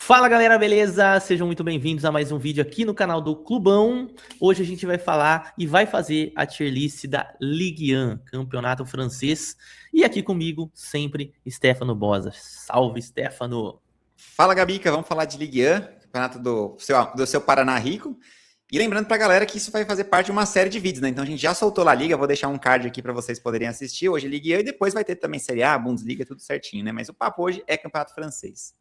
Fala galera, beleza? Sejam muito bem-vindos a mais um vídeo aqui no canal do Clubão. Hoje a gente vai falar e vai fazer a tier list da Ligue 1, campeonato francês. E aqui comigo, sempre, Stefano Bosa. Salve, Stefano! Fala, Gabica, vamos falar de Ligue 1, campeonato do seu Paraná Rico. E lembrando pra galera que isso vai fazer parte de uma série de vídeos, né? Então a gente já soltou La Liga, vou deixar um card aqui para vocês poderem assistir. Hoje Ligue 1 e depois vai ter também Série A, Bundesliga, tudo certinho, né? Mas o papo hoje é campeonato francês.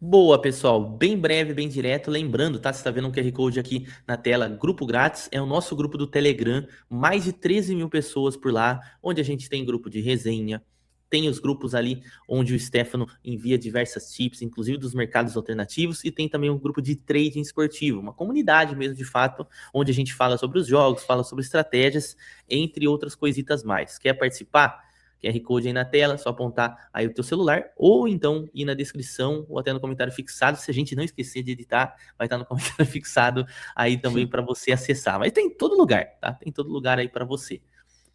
Boa, pessoal, bem breve, bem direto, lembrando, tá, você tá vendo um QR Code aqui na tela, grupo grátis, é o nosso grupo do Telegram, mais de 13 mil pessoas por lá, onde a gente tem grupo de resenha, tem os grupos ali onde o Stefano envia diversas tips, inclusive dos mercados alternativos, e tem também um grupo de trading esportivo, uma comunidade mesmo de fato, onde a gente fala sobre os jogos, fala sobre estratégias, entre outras coisitas mais. Quer participar? QR Code aí na tela, só apontar aí o teu celular, ou então ir na descrição, ou até no comentário fixado, se a gente não esquecer de editar, vai estar no comentário fixado aí também para você acessar. Mas tem em todo lugar, tá? Tem em todo lugar aí para você.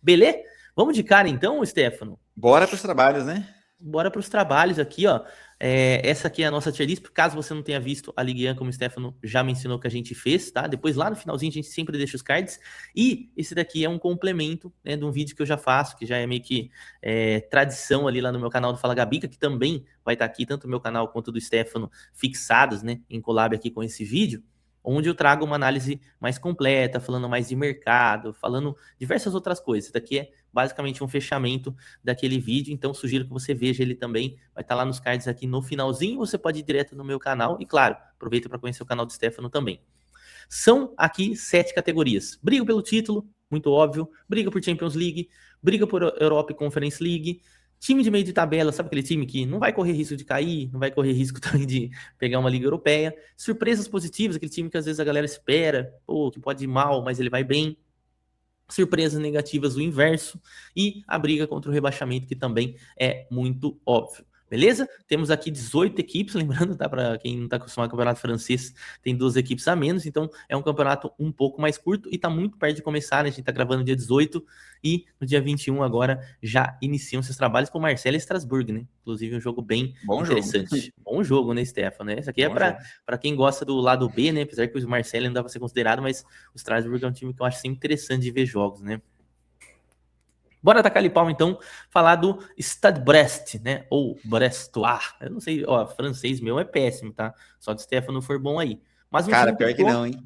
Beleza? Vamos de cara então, Stefano? Bora pros trabalhos, né? Bora para os trabalhos aqui, ó. Essa aqui é a nossa tier list, caso você não tenha visto a Ligue 1, como o Stefano já mencionou que a gente fez, tá? Depois lá no finalzinho a gente sempre deixa os cards. E esse daqui é um complemento, né, de um vídeo que eu já faço, que já é meio que tradição ali lá no meu canal do Fala Gabica, que também vai estar aqui, tanto o meu canal quanto o do Stefano, fixados, né, em collab aqui com esse vídeo, onde eu trago uma análise mais completa, falando mais de mercado, falando diversas outras coisas. Isso daqui é basicamente um fechamento daquele vídeo, então sugiro que você veja ele também, vai estar lá nos cards aqui no finalzinho, você pode ir direto no meu canal, e claro, aproveita para conhecer o canal do Stefano também. São aqui 7 categorias. Briga pelo título, muito óbvio, briga por Champions League, briga por Europa Conference League, time de meio de tabela, sabe aquele time que não vai correr risco de cair, não vai correr risco também de pegar uma Liga Europeia. Surpresas positivas, aquele time que às vezes a galera espera, pô, que pode ir mal, mas ele vai bem. Surpresas negativas, o inverso. E a briga contra o rebaixamento, que também é muito óbvio. Beleza? Temos aqui 18 equipes, lembrando, tá? Para quem não está acostumado com o campeonato francês, tem 12 equipes a menos, então é um campeonato um pouco mais curto e tá muito perto de começar, né? A gente tá gravando no dia 18 e no dia 21 agora já iniciam seus trabalhos com Marseille e Estrasburgo, né? Inclusive um jogo bem interessante. Bom jogo, né, Stefano? Esse aqui é para quem gosta do lado B, né? Apesar que o Marseille não dá para ser considerado, mas o Strasbourg é um time que eu acho sempre interessante de ver jogos, né? Bora tacar ali pau, então, falar do Stade Brest, né? Ou Brestois. Eu não sei, ó, francês meu é péssimo, tá? Só de Stefano for bom aí. Mas Cara, pior que não, hein?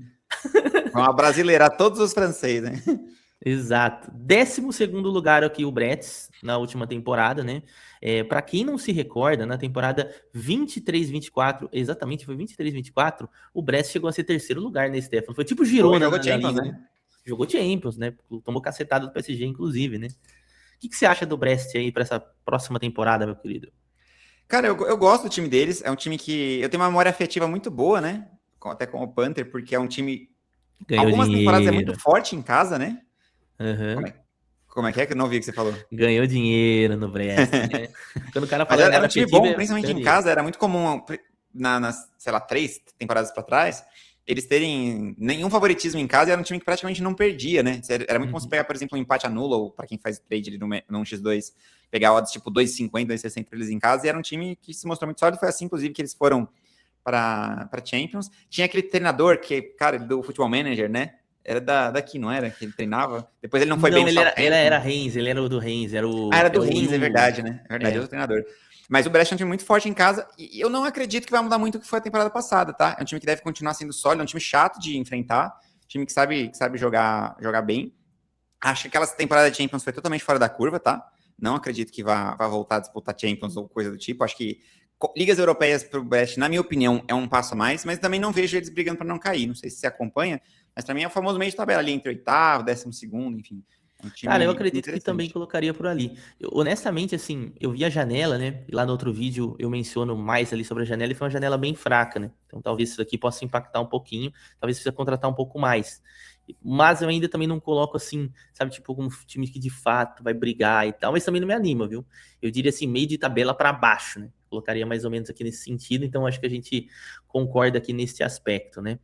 Vamos brasileirar todos os franceses, né? Exato. 12º lugar aqui o Brest, na última temporada, né? Para quem não se recorda, na temporada 23-24, exatamente, foi 23-24, o Brest chegou a ser 3º lugar, né, Stefano? Foi tipo Girona jogou na Champions, Liga, né? Jogou Champions, né? Tomou cacetada do PSG, inclusive, né? O que você acha do Brest aí para essa próxima temporada, meu querido? Cara, eu gosto do time deles. É um time que eu tenho uma memória afetiva muito boa, né? Até com o Panther, porque é um time. Ganhou Algumas temporadas é dinheiro. muito forte em casa, né? Uhum. Como é que é? Que eu não ouvi o que você falou. Ganhou dinheiro no Brest, né? Quando o cara Mas fala era memória um time afetiva, bom, principalmente em casa. Era muito comum, nas, sei lá, 3 temporadas para trás, eles terem nenhum favoritismo em casa. E era um time que praticamente não perdia, né? Era muito bom você pegar, por exemplo, um empate anula, ou para quem faz trade ali no 1x2, pegar odds tipo 2,50, 2,60 para eles em casa. E era um time que se mostrou muito sólido. Foi assim, inclusive, que eles foram para Champions. Tinha aquele treinador que, cara, do Futebol Manager, né? Era daqui, não era? Que ele treinava. Depois ele não foi bem no Southampton. Ele era Reims, ele era o do Reims, era o... Era do Reims, é verdade, né? É verdade, outro treinador. Mas o Brest é um time muito forte em casa e eu não acredito que vai mudar muito o que foi a temporada passada, tá? É um time que deve continuar sendo sólido, é um time chato de enfrentar, um time que sabe jogar bem. Acho que aquela temporada de Champions foi totalmente fora da curva, tá? Não acredito que vá voltar a disputar Champions ou coisa do tipo. Acho que ligas europeias para o Brest, na minha opinião, é um passo a mais, mas também não vejo eles brigando para não cair. Não sei se você acompanha, mas para mim é o famoso meio de tabela ali, entre oitavo, 12º, enfim. Cara, eu acredito que também colocaria por ali. Honestamente, assim, eu vi a janela, né? E lá no outro vídeo eu menciono mais ali sobre a janela e foi uma janela bem fraca, né? Então talvez isso aqui possa impactar um pouquinho, talvez precisa contratar um pouco mais. Mas eu ainda também não coloco assim, sabe, tipo, um time que de fato vai brigar e tal, mas também não me anima, viu? Eu diria assim, meio de tabela para baixo, né? Colocaria mais ou menos aqui nesse sentido, então acho que a gente concorda aqui nesse aspecto, né?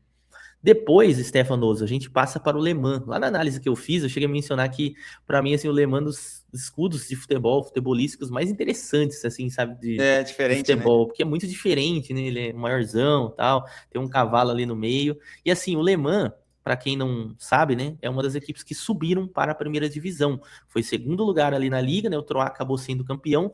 Depois, Stefanoso, a gente passa para o Le Mans. Lá na análise que eu fiz, eu cheguei a mencionar que, para mim, assim, o Le Mans dos escudos de futebol, futebolísticos mais interessantes, assim, sabe, É de diferente, né? futebol, porque é muito diferente, né? Ele é maiorzão, tal, tem um cavalo ali no meio. E assim, o Le Mans, para quem não sabe, né, é uma das equipes que subiram para a primeira divisão. Foi segundo lugar ali na liga, né? O Troá acabou sendo campeão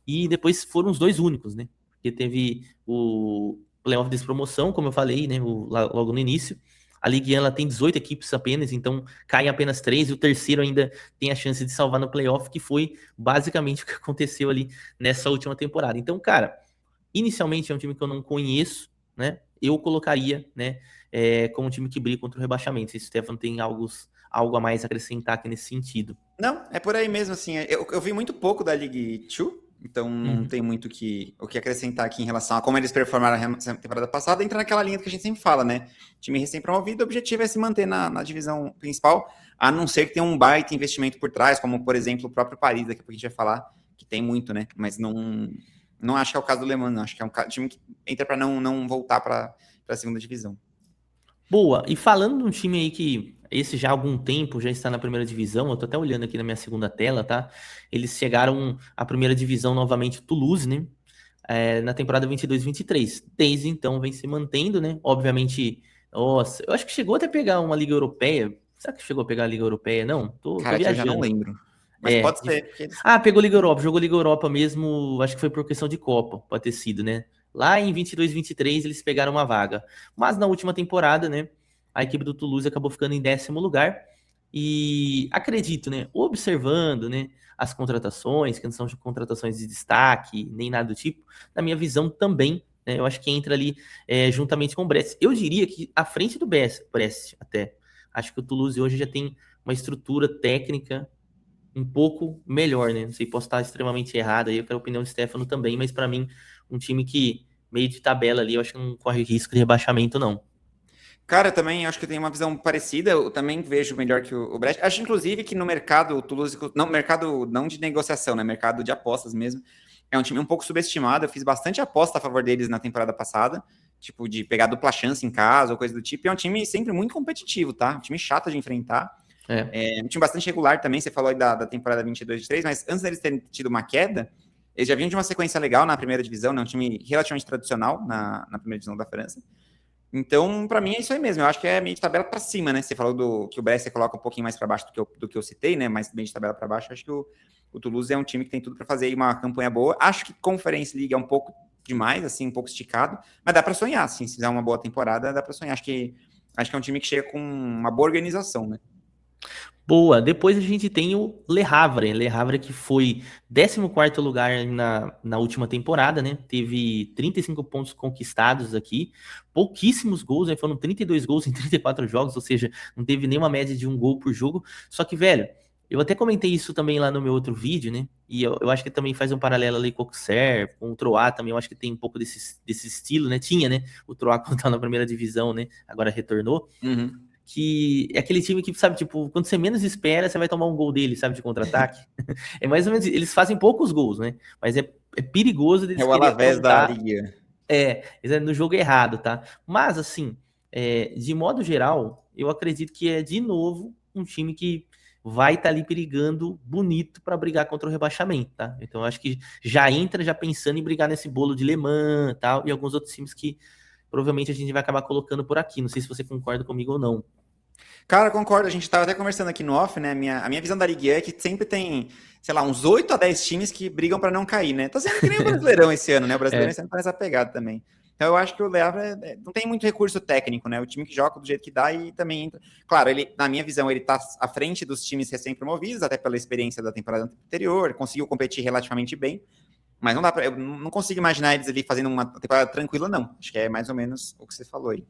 e depois foram os dois únicos, né? Porque teve o playoff de despromoção, como eu falei, né, logo no início. A Ligue 1 ela tem 18 equipes apenas, então caem apenas 3 e o terceiro ainda tem a chance de salvar no playoff, que foi basicamente o que aconteceu ali nessa última temporada. Então, cara, inicialmente é um time que eu não conheço, né? Eu colocaria, né, como um time que briga contra o rebaixamento. Se o Stefano tem algo a mais a acrescentar aqui nesse sentido. Não, é por aí mesmo, assim. Eu vi muito pouco da League 2, então não Uhum. tem muito o que acrescentar aqui em relação a como eles performaram na temporada passada. Entra naquela linha que a gente sempre fala, né? Time recém-promovido, o objetivo é se manter na divisão principal, a não ser que tenha um baita investimento por trás, como, por exemplo, o próprio Paris, daqui a pouco a gente vai falar, que tem muito, né? Mas não acho que é o caso do Le Mans, não. Acho que é um time que entra para não voltar para a segunda divisão. Boa, e falando de um time aí que esse já há algum tempo já está na primeira divisão, eu tô até olhando aqui na minha segunda tela, tá? Eles chegaram à primeira divisão novamente, Toulouse, né? Na temporada 22-23. Desde então vem se mantendo, né? Obviamente, nossa, eu acho que chegou até a pegar uma Liga Europeia. Será que chegou a pegar a Liga Europeia? Não, tô Cara, que eu já não viajando. lembro. Mas É. pode ser, porque eles... Ah, pegou Liga Europa, jogou Liga Europa mesmo, acho que foi por questão de Copa, pode ter sido, né? Lá em 22-23 eles pegaram uma vaga. Mas na última temporada, né, a equipe do Toulouse acabou ficando em 10º lugar. E acredito, né, observando, né, as contratações, que não são contratações de destaque, nem nada do tipo, na minha visão também, né, eu acho que entra ali juntamente com o Brest. Eu diria que à frente do Brest até. Acho que o Toulouse hoje já tem uma estrutura técnica um pouco melhor, né? Não sei, posso estar extremamente errado aí, eu quero a opinião do Stefano também, mas para mim, um time que meio de tabela ali, eu acho que não corre risco de rebaixamento, não. Cara, eu também acho que eu tenho uma visão parecida. Eu também vejo melhor que o Brest. Acho, inclusive, que no mercado, o Toulouse, não, mercado não de negociação, né? Mercado de apostas mesmo. É um time um pouco subestimado. Eu fiz bastante aposta a favor deles na temporada passada, tipo, de pegar dupla chance em casa ou coisa do tipo. E é um time sempre muito competitivo, tá? Um time chato de enfrentar. É um time bastante regular também. Você falou aí da temporada 22-23, mas antes deles terem tido uma queda, eles já vinham de uma sequência legal na primeira divisão, né? Um time relativamente tradicional na primeira divisão da França. Então, para mim, é isso aí mesmo. Eu acho que é meio de tabela para cima, né? Você falou que o Brest você coloca um pouquinho mais para baixo do que eu citei, né? Mas meio de tabela para baixo. Acho que o Toulouse é um time que tem tudo para fazer aí uma campanha boa. Acho que Conference League é um pouco demais, assim, um pouco esticado. Mas dá para sonhar, assim. Se fizer uma boa temporada, dá para sonhar. Acho que é um time que chega com uma boa organização, né? Boa, depois a gente tem o Le Havre. Le Havre que foi 14º lugar na última temporada, né? Teve 35 pontos conquistados aqui, pouquíssimos gols, né? Foram 32 gols em 34 jogos, ou seja, não teve nenhuma média de um gol por jogo. Só que, velho, eu até comentei isso também lá no meu outro vídeo, né? E eu acho que também faz um paralelo ali com o Auxerre, com o Troyes também, eu acho que tem um pouco desse estilo, né? Tinha, né? O Troyes quando tá na primeira divisão, né? Agora retornou. Uhum. Que é aquele time que, sabe, tipo, quando você menos espera, você vai tomar um gol dele, sabe, de contra-ataque. É mais ou menos, eles fazem poucos gols, né? Mas é perigoso É deles o querer Alavés da aprontar. Liga. Eles é no jogo errado, tá? Mas, assim, de modo geral, eu acredito que é, de novo, um time que vai estar ali perigando bonito para brigar contra o rebaixamento, tá? Então, eu acho que já entra já pensando em brigar nesse bolo de Le Mans, tal, e alguns outros times que provavelmente a gente vai acabar colocando por aqui. Não sei se você concorda comigo ou não. Cara, concordo. A gente estava até conversando aqui no off, né? A minha visão da Ligue 1 é que sempre tem, sei lá, uns 8 a 10 times que brigam para não cair, né? Tá sendo que nem o Brasileirão esse ano, né? O Brasileirão esse ano tá nessa pegada também. Então eu acho que o Le Havre não tem muito recurso técnico, né? O time que joga do jeito que dá e também entra. Claro, ele, na minha visão, ele tá à frente dos times recém-promovidos, até pela experiência da temporada anterior, conseguiu competir relativamente bem. Mas não dá pra, eu não consigo imaginar eles ali fazendo uma temporada tranquila, não. Acho que é mais ou menos o que você falou aí.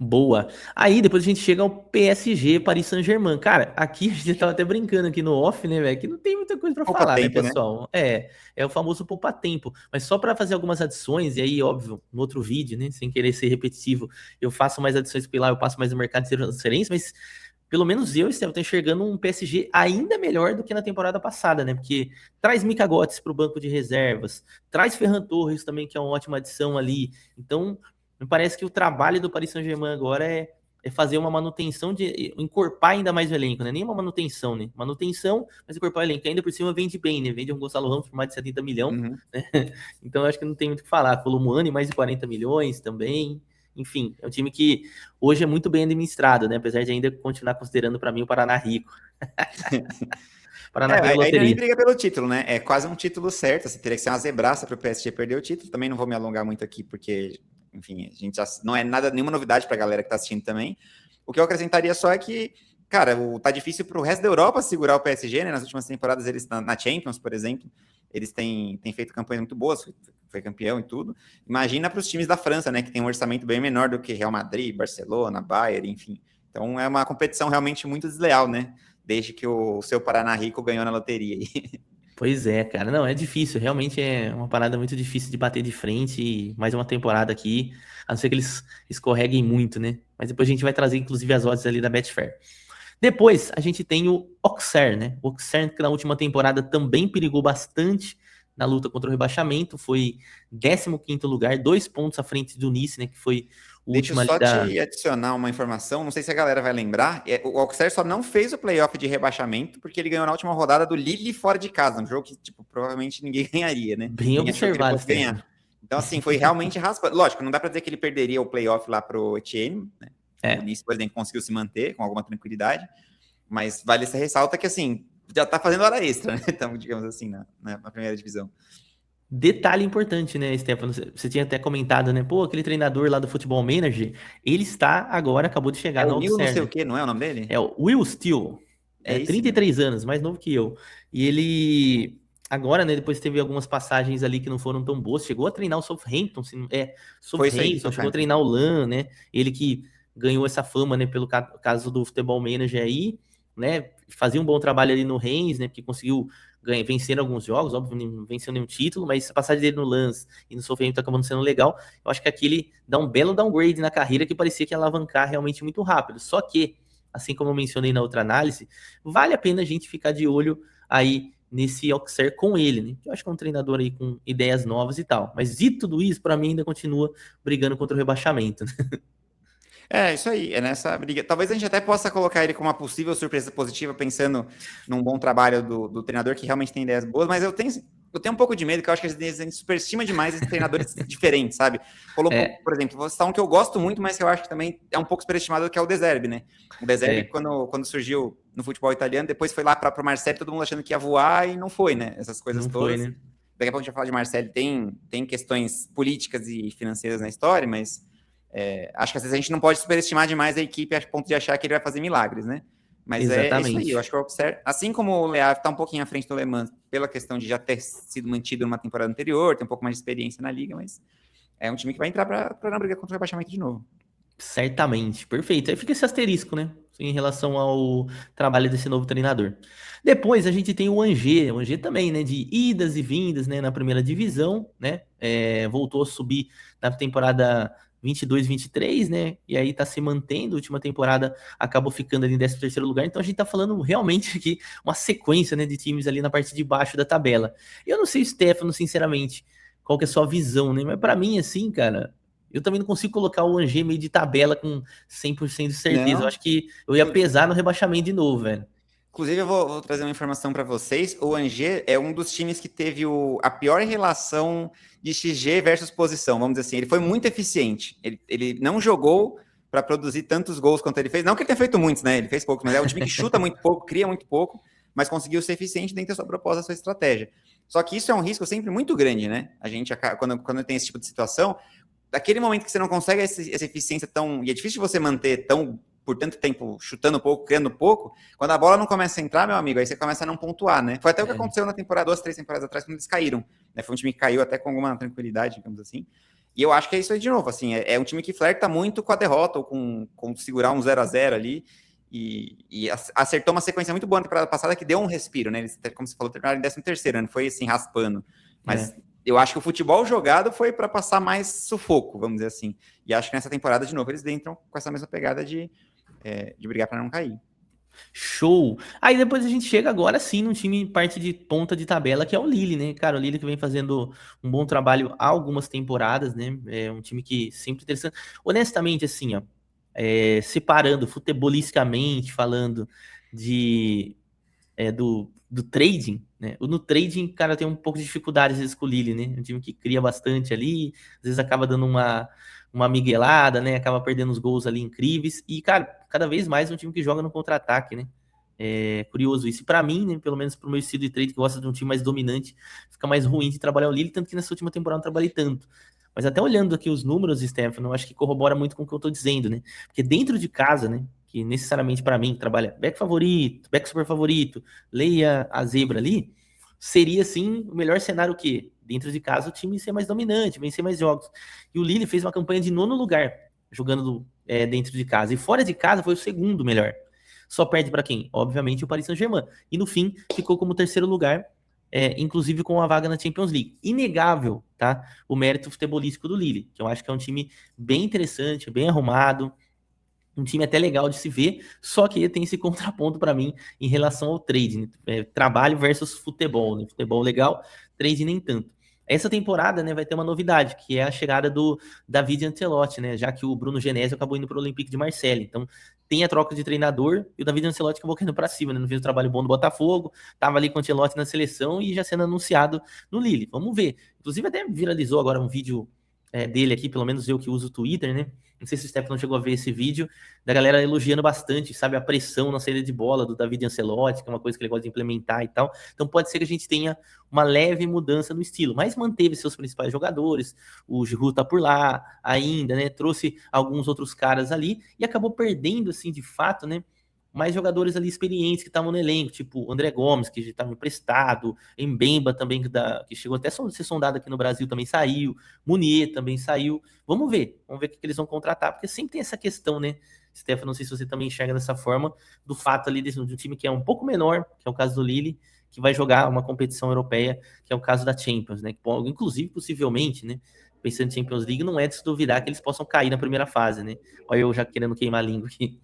Boa. Aí depois a gente chega ao PSG, Paris Saint-Germain. Cara, aqui a gente tava até brincando aqui no off, né, velho? Que não tem muita coisa pra Poupa falar, né, tempo, né? pessoal? É o famoso poupa-tempo. Mas só pra fazer algumas adições, e aí, óbvio, no outro vídeo, né, sem querer ser repetitivo, eu faço mais adições pela eu passo mais no mercado de transferência, mas pelo menos eu, Estevam, tô enxergando um PSG ainda melhor do que na temporada passada, né? Porque traz Mika Götze pro banco de reservas, traz Ferran Torres também, que é uma ótima adição ali. Então, me parece que o trabalho do Paris Saint-Germain agora é fazer uma manutenção de encorpar ainda mais o elenco, né? Nem uma manutenção, né? Manutenção, mas encorpar o elenco. Ainda por cima vende bem, né? Vende um Gonçalo Ramos por mais de 70 milhões, Uhum. né? Então eu acho que não tem muito o que falar. Colomani, mais de 40 milhões também. Enfim, é um time que hoje é muito bem administrado, né? Apesar de ainda continuar considerando para mim o Paraná rico. Paraná ganhou Aí nem loteria. briga pelo título, né? É quase um título certo. Assim, teria que ser uma zebraça para o PSG perder o título. Também não vou me alongar muito aqui, porque, enfim, a gente já não é nada, nenhuma novidade para a galera que está assistindo também. O que eu acrescentaria só é que, cara, tá difícil para o resto da Europa segurar o PSG, né? Nas últimas temporadas, eles na Champions, por exemplo, eles têm feito campanhas muito boas, foi campeão e tudo. Imagina para os times da França, né? Que tem um orçamento bem menor do que Real Madrid, Barcelona, Bayern, enfim. Então é uma competição realmente muito desleal, né? Desde que o seu Paraná Rico ganhou na loteria. Pois é, cara. Não, é difícil. Realmente é uma parada muito difícil de bater de frente. E mais uma temporada aqui. A não ser que eles escorreguem muito, né? Mas depois a gente vai trazer, inclusive, as odds ali da Betfair. Depois, a gente tem o Auxerre, né? O Auxerre, que na última temporada também perigou bastante na luta contra o rebaixamento. Foi 15º lugar, 2 pontos à frente do Nice, né? Que foi o Deixa eu último ali só da... te adicionar uma informação, não sei se a galera vai lembrar, o Auxerre só não fez o playoff de rebaixamento porque ele ganhou na última rodada do Lille fora de casa, um jogo que, tipo, provavelmente ninguém ganharia, né? Bem Ninguém achou que ele observado, fosse ganhar. Então, assim, foi realmente raspando. Lógico, não dá para dizer que ele perderia o playoff lá pro Etienne, né? O Nice, por exemplo, conseguiu se manter com alguma tranquilidade, mas vale essa ressalta que, assim, já tá fazendo hora extra, né? Então, digamos assim, na primeira divisão. Detalhe importante, né, Stefano? Você tinha até comentado, né? Pô, aquele treinador lá do Futebol Manager, ele está agora, acabou de chegar É no o Will não Auxerre, sei o né? que, não é o nome dele? É o Will Steele, É é esse mesmo. 33 anos, mais novo que eu. E ele, agora, né, depois teve algumas passagens ali que não foram tão boas, chegou a treinar o Southampton, Foi isso aí, Southampton, chegou a Southampton. treinar o Lan, né? Ele que ganhou essa fama, né, pelo caso do Futebol Manager aí, né? Fazia um bom trabalho ali no Reims, né? Porque conseguiu vencer alguns jogos, óbvio, não venceu nenhum título, mas a passagem dele no Lens e no Southampton acabando sendo legal. Eu acho que aqui ele dá um belo downgrade na carreira que parecia que ia alavancar realmente muito rápido. Só que, assim como eu mencionei na outra análise, vale a pena a gente ficar de olho aí nesse Auxerre com ele, né? Eu acho que é um treinador aí com ideias novas e tal. Mas de tudo isso, para mim, ainda continua brigando contra o rebaixamento, né? É, isso aí, é nessa briga. Talvez a gente até possa colocar ele como uma possível surpresa positiva, pensando num bom trabalho do treinador que realmente tem ideias boas, mas eu tenho um pouco de medo, que eu acho que a gente superestima demais esses treinadores diferentes, sabe? É, Por exemplo, vou citar um que eu gosto muito, mas que eu acho que também é um pouco superestimado, que é o De Zerbi, né? O De Zerbi, é, quando surgiu no futebol italiano, depois foi lá para o Marseille, todo mundo achando que ia voar e não foi, né? Essas coisas não foi, todas. né? Daqui a pouco a gente vai falar de Marseille, tem questões políticas e financeiras na história, mas acho que às vezes a gente não pode superestimar demais a equipe a ponto de achar que ele vai fazer milagres, né? Mas é isso aí, eu Exatamente. acho que o Auxerre, assim como o Le Havre está um pouquinho à frente do Le Mans, pela questão de já ter sido mantido numa temporada anterior, ter um pouco mais de experiência na liga, mas é um time que vai entrar para não brigar contra o rebaixamento de novo. Certamente, perfeito. Aí fica esse asterisco, né? Em relação ao trabalho desse novo treinador. Depois a gente tem o Angers também, né? De idas e vindas, né? Na primeira divisão, né? Voltou a subir na temporada 22-23, né? E aí tá se mantendo. A última temporada acabou ficando ali em 13º lugar. Então a gente tá falando realmente aqui uma sequência, né? De times ali na parte de baixo da tabela. Eu não sei, Stefano, sinceramente, qual que é a sua visão, né? Mas pra mim, assim, cara. Eu também não consigo colocar o Angers meio de tabela com 100% de certeza. Eu Não. acho que eu ia pesar no rebaixamento de novo, velho. Inclusive, eu vou trazer uma informação para vocês. O Angers é um dos times que teve a pior relação de XG versus posição, vamos dizer assim. Ele foi muito eficiente. Ele não jogou para produzir tantos gols quanto ele fez. Não que ele tenha feito muitos, né? Ele fez poucos, mas é um time que chuta muito pouco, cria muito pouco, mas conseguiu ser eficiente dentro da sua proposta, da sua estratégia. Só que isso é um risco sempre muito grande, né? A gente, quando tem esse tipo de situação, daquele momento que você não consegue essa eficiência tão... E é difícil de você manter por tanto tempo chutando pouco, criando pouco, quando a bola não começa a entrar, meu amigo, aí você começa a não pontuar, né? Foi até o que aconteceu na temporada, 2, 3 temporadas atrás, quando eles caíram, né? Foi um time que caiu até com alguma tranquilidade, digamos assim. E eu acho que é isso aí de novo, assim, é um time que flerta muito com a derrota, ou com segurar um 0-0 ali, e acertou uma sequência muito boa na temporada passada, que deu um respiro, né? Eles, como você falou, terminaram em 13º, não foi assim, raspando. Mas eu acho que o futebol jogado foi para passar mais sufoco, vamos dizer assim. E acho que nessa temporada, de novo, eles entram com essa mesma pegada de brigar para não cair. Show! Aí depois a gente chega agora sim num time parte de ponta de tabela, que é o Lille, né? Cara, o Lille que vem fazendo um bom trabalho há algumas temporadas, né? É um time que sempre interessante. Honestamente, assim, ó. separando futebolisticamente, falando de, do trading, né? No trading, cara, tem um pouco de dificuldade às vezes com o Lille, né? Um time que cria bastante ali, às vezes acaba dando uma miguelada, né? Acaba perdendo os gols ali incríveis. E, cara, cada vez mais é um time que joga no contra-ataque, né? É curioso isso. E pra mim, né, pelo menos pro meu estilo de trade, que gosta de um time mais dominante, fica mais ruim de trabalhar o Lille, tanto que nessa última temporada eu não trabalhei tanto. Mas até olhando aqui os números, Stefano, eu acho que corrobora muito com o que eu tô dizendo, né? Porque dentro de casa, né, que necessariamente para mim trabalha back favorito, back super favorito, leia a zebra ali, seria sim o melhor cenário que dentro de casa o time ser mais dominante, vencer mais jogos. E o Lille fez uma campanha de nono lugar jogando dentro de casa e fora de casa foi o segundo melhor. Só perde para quem? Obviamente o Paris Saint-Germain. E no fim ficou como terceiro lugar, inclusive com a vaga na Champions League. Inegável, tá? O mérito futebolístico do Lille, que eu acho que é um time bem interessante, bem arrumado, um time até legal de se ver, só que tem esse contraponto para mim em relação ao trade, né? Trabalho versus futebol, né? Futebol legal, trade nem tanto. Essa temporada, né, vai ter uma novidade, que é a chegada do David Ancelotti, né, já que o Bruno Genesio acabou indo para o Olympique de Marseille. Então, tem a troca de treinador e o David Ancelotti acabou caindo para cima, né, não fez um trabalho bom no Botafogo, tava ali com o Ancelotti na seleção e já sendo anunciado no Lille. Vamos ver. Inclusive, até viralizou agora um vídeo dele aqui, pelo menos eu que uso o Twitter, né? Não sei se o Stefano chegou a ver esse vídeo, da galera elogiando bastante, sabe, a pressão na saída de bola do David Ancelotti, que é uma coisa que ele gosta de implementar e tal. Então pode ser que a gente tenha uma leve mudança no estilo, mas manteve seus principais jogadores, o Giroud tá por lá ainda, né? Trouxe alguns outros caras ali e acabou perdendo, assim, de fato, né? Mais jogadores ali experientes que estavam no elenco, tipo o André Gomes, que já estava emprestado, Mbemba também, que chegou até a ser sondado aqui no Brasil, também saiu, Munier também saiu. Vamos ver o que eles vão contratar, porque sempre tem essa questão, né, Stefano, não sei se você também enxerga dessa forma, do fato ali de um time que é um pouco menor, que é o caso do Lille, que vai jogar uma competição europeia, que é o caso da Champions, né, que, inclusive, possivelmente, né, pensando em Champions League, não é de se duvidar que eles possam cair na primeira fase, né. Olha eu já querendo queimar a língua aqui.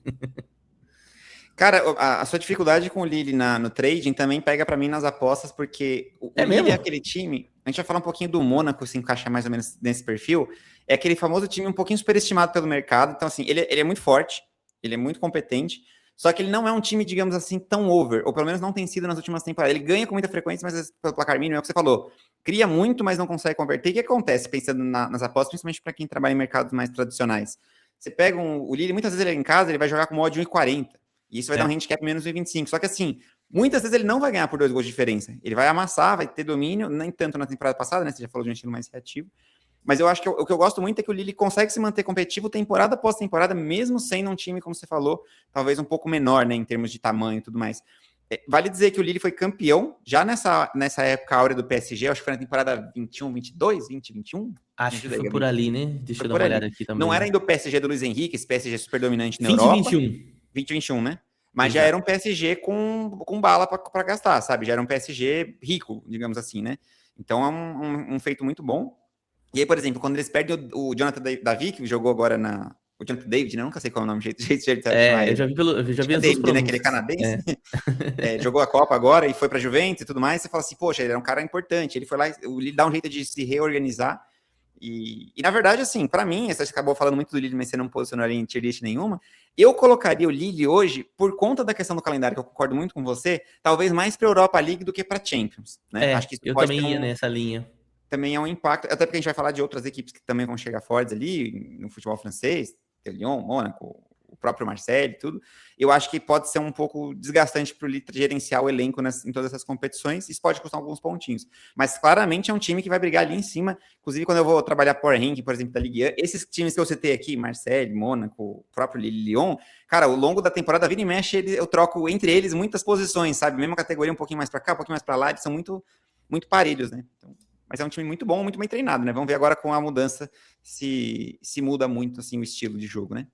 Cara, a sua dificuldade com o Lille no trading também pega para mim nas apostas, porque o Lille mesmo? é aquele time, a gente vai falar um pouquinho do Mônaco, se encaixa mais ou menos nesse perfil, é aquele famoso time um pouquinho superestimado pelo mercado, então assim, ele é muito forte, ele é muito competente, só que ele não é um time, digamos assim, tão over, ou pelo menos não tem sido nas últimas temporadas. Ele ganha com muita frequência, mas pelo placar mínimo, é o que você falou, cria muito, mas não consegue converter. E o que acontece, pensando nas apostas, principalmente para quem trabalha em mercados mais tradicionais? Você pega o Lille, muitas vezes ele é em casa, ele vai jogar com uma odd de 1,40. E isso vai dar um handicap menos 1,25. Só que assim, muitas vezes ele não vai ganhar por 2 gols de diferença. Ele vai amassar, vai ter domínio, nem tanto na temporada passada, né? Você já falou de um estilo mais reativo. Mas eu acho que o que eu gosto muito é que o Lille consegue se manter competitivo temporada após temporada, mesmo sendo um time, como você falou, talvez um pouco menor, né? Em termos de tamanho e tudo mais. Vale dizer que o Lille foi campeão já nessa época áurea do PSG, acho que foi na temporada 21, 22, 20, 21. Acho que foi por ali, né? Deixa eu dar uma olhada aqui também. Não era ainda o PSG do Luiz Henrique, esse PSG super dominante na 20, Europa. 21. 2021, né? Mas já era um PSG com bala para gastar, sabe? Já era um PSG rico, digamos assim, né? Então é um feito muito bom. E aí, por exemplo, quando eles perdem o Jonathan David, que jogou agora o Jonathan David, né? Eu nunca sei qual é o nome, jeito de chamar ele. Eu já vi as David, né? Que ele é canadense. Jogou a Copa agora e foi para Juventus e tudo mais. Você fala assim, poxa, ele é um cara importante. Ele foi lá, ele dá um jeito de se reorganizar. E na verdade, assim, para mim, você acabou falando muito do Lille, mas você não posicionaria em tier list nenhuma. Eu colocaria o Lille hoje, por conta da questão do calendário, que eu concordo muito com você, talvez mais para a Europa League do que para Champions, né? Acho que isso eu pode também ia nessa linha. Também é um impacto, até porque a gente vai falar de outras equipes que também vão chegar fortes ali, no futebol francês, Lyon, Mônaco, o próprio Marseille e tudo. Eu acho que pode ser um pouco desgastante para o Lille gerenciar o elenco em todas essas competições. Isso pode custar alguns pontinhos. Mas claramente é um time que vai brigar ali em cima. Inclusive, quando eu vou trabalhar Power Ranking, por exemplo, da Ligue 1, esses times que eu citei aqui, Marseille, Mônaco, o próprio Lille, Lyon, cara, ao longo da temporada, vira e mexe, eu troco entre eles muitas posições, sabe? Mesma categoria, um pouquinho mais para cá, um pouquinho mais para lá, eles são muito, muito parelhos, né? Então, mas é um time muito bom, muito bem treinado, né? Vamos ver agora com a mudança se muda muito assim o estilo de jogo, né?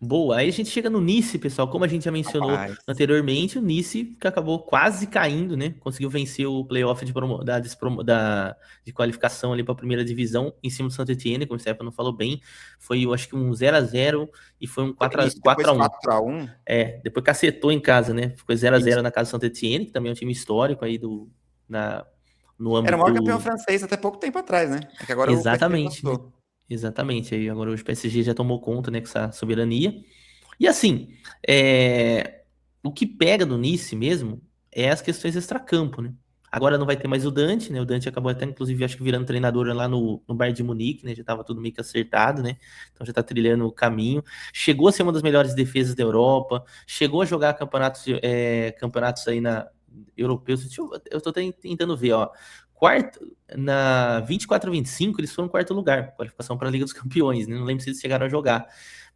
Boa, aí a gente chega no Nice, pessoal, como a gente já mencionou anteriormente, o Nice que acabou quase caindo, né? Conseguiu vencer o playoff de qualificação ali para a primeira divisão em cima do Saint-Étienne, como o Stefano falou bem, foi eu acho que um 0-0 e foi um 4-1. 4-1. Depois cacetou em casa, né? Ficou 0-0 na casa do Saint-Étienne, que também é um time histórico aí no âmbito... Era o maior campeão francês até pouco tempo atrás, né? É que agora Exatamente. Exatamente. Aí agora hoje o PSG já tomou conta, né, com essa soberania. E assim, o que pega no Nice mesmo é as questões extracampo, né? Agora não vai ter mais o Dante, né? O Dante acabou até, inclusive, acho que virando treinador lá no Bayern de Munique, né? Já tava tudo meio que acertado, né? Então já tá trilhando o caminho. Chegou a ser uma das melhores defesas da Europa, chegou a jogar campeonatos aí europeus. Eu tô tentando ver, ó. Na 24-25, eles foram quarto lugar, qualificação para a Liga dos Campeões, né? Não lembro se eles chegaram a jogar.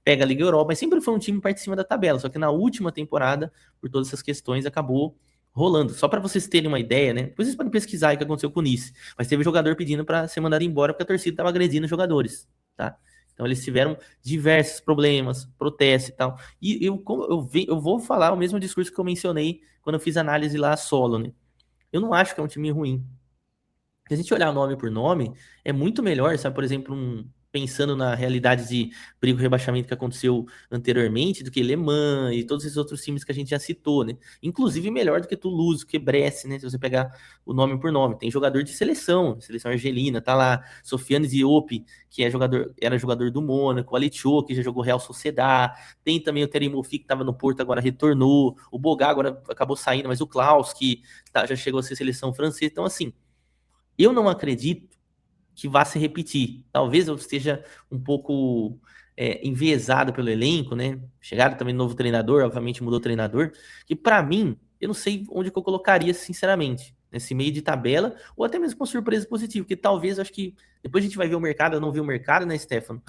Pega a Liga Europa, mas sempre foi um time parte de cima da tabela, só que na última temporada, por todas essas questões, acabou rolando. Só para vocês terem uma ideia, né? Depois vocês podem pesquisar aí o que aconteceu com o Nice, mas teve jogador pedindo para ser mandado embora porque a torcida estava agredindo os jogadores, tá? Então eles tiveram diversos problemas, protestos e tal. E eu vou falar o mesmo discurso que eu mencionei quando eu fiz análise lá solo, né? Eu não acho que é um time ruim. Se a gente olhar nome por nome, é muito melhor, sabe? Por exemplo, pensando na realidade de briga e rebaixamento que aconteceu anteriormente, do que Le Mans e todos esses outros times que a gente já citou, né? Inclusive melhor do que Toulouse, que Brest, né? Se você pegar o nome por nome. Tem jogador de seleção argelina, tá lá. Sofiane Diop, que era jogador do Mônaco, o Alitio, que já jogou Real Sociedad. Tem também o Terimofi, que estava no Porto, agora retornou. O Bogá agora acabou saindo, mas o Klaus, que já chegou a ser seleção francesa. Então, assim, eu não acredito que vá se repetir. Talvez eu esteja um pouco enviesado pelo elenco, né? Chegaram também novo treinador, obviamente mudou o treinador, que para mim, eu não sei onde que eu colocaria, sinceramente, nesse meio de tabela, ou até mesmo com surpresa positiva, porque talvez, acho que, depois a gente vai ver o mercado, eu não vi o mercado, né, Stefano?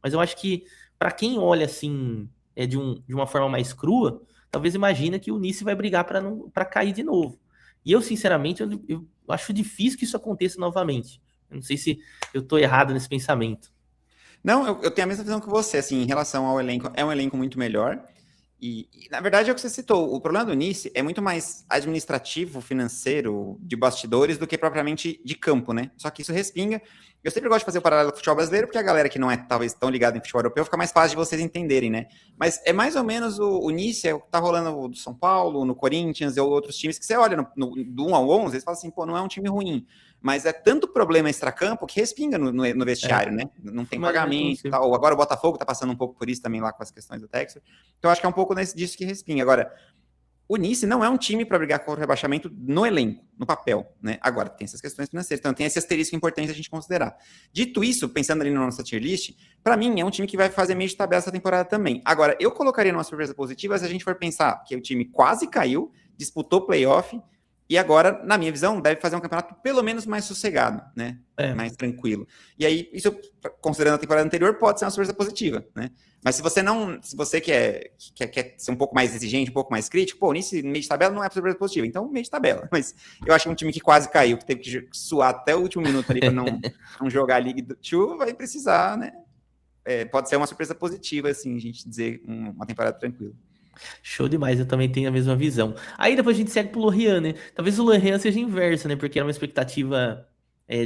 Mas eu acho que, para quem olha assim, de uma forma mais crua, talvez imagina que o Nice vai brigar para cair de novo. E eu, sinceramente, eu acho difícil que isso aconteça novamente. Eu não sei se eu tô errado nesse pensamento. Não, eu tenho a mesma visão que você, assim, em relação ao elenco. É um elenco muito melhor. Na verdade, é o que você citou. O problema do Nice é muito mais administrativo, financeiro, de bastidores, do que propriamente de campo, né? Só que isso respinga. Eu sempre gosto de fazer o paralelo com o futebol brasileiro, porque a galera que não é, talvez, tão ligada em futebol europeu, fica mais fácil de vocês entenderem, né? Mas é mais ou menos o Nice, é o que tá rolando do São Paulo, no Corinthians, ou outros times, que você olha do 1 ao 11, você fala assim, pô, não é um time ruim. Mas é tanto problema extracampo que respinga no vestiário, né? Não tem pagamento e tal. Agora o Botafogo tá passando um pouco por isso também lá com as questões do Texas. Então acho que é um pouco disso que respinga. Agora, o Nice não é um time para brigar contra o rebaixamento no elenco, no papel, né? Agora, tem essas questões financeiras, então tem esse asterisco importante a gente considerar. Dito isso, pensando ali na nossa tier list, para mim é um time que vai fazer meio de tabela essa temporada também. Agora, eu colocaria numa surpresa positiva se a gente for pensar que o time quase caiu, disputou playoff, e agora, na minha visão, deve fazer um campeonato pelo menos mais sossegado, né? Mais tranquilo. E aí, isso, considerando a temporada anterior, pode ser uma surpresa positiva, né? Mas se você quer ser um pouco mais exigente, um pouco mais crítico, pô, nesse meio de tabela não é surpresa positiva, então meio de tabela. Mas eu acho que um time que quase caiu, que teve que suar até o último minuto ali para não jogar a League 2, vai precisar, né? Pode ser uma surpresa positiva, assim, a gente dizer uma temporada tranquila. Show demais, eu também tenho a mesma visão. Aí depois a gente segue pro Lorient, né? Talvez o Lorient seja inverso, né? Porque era uma expectativa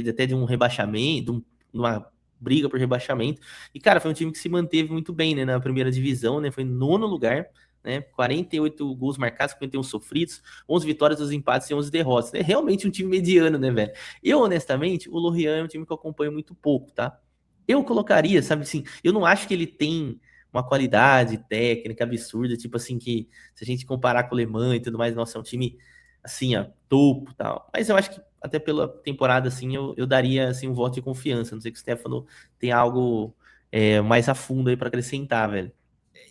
até de um rebaixamento, de uma briga por rebaixamento. E, cara, foi um time que se manteve muito bem, né? Na primeira divisão, né? Foi em nono lugar, né? 48 gols marcados, 51 sofridos, 11 vitórias, 2 empates e 11 derrotas. É realmente um time mediano, né, velho? Eu, honestamente, o Lorient é um time que eu acompanho muito pouco, tá? Eu colocaria, sabe assim, eu não acho que ele tem uma qualidade técnica absurda, tipo assim, que se a gente comparar com o Le Mans e tudo mais, nossa, é um time, assim, ó, topo e tal. Mas eu acho que até pela temporada, assim, eu daria, assim, um voto de confiança. Não sei se o Stefano tem algo mais a fundo aí pra acrescentar, velho.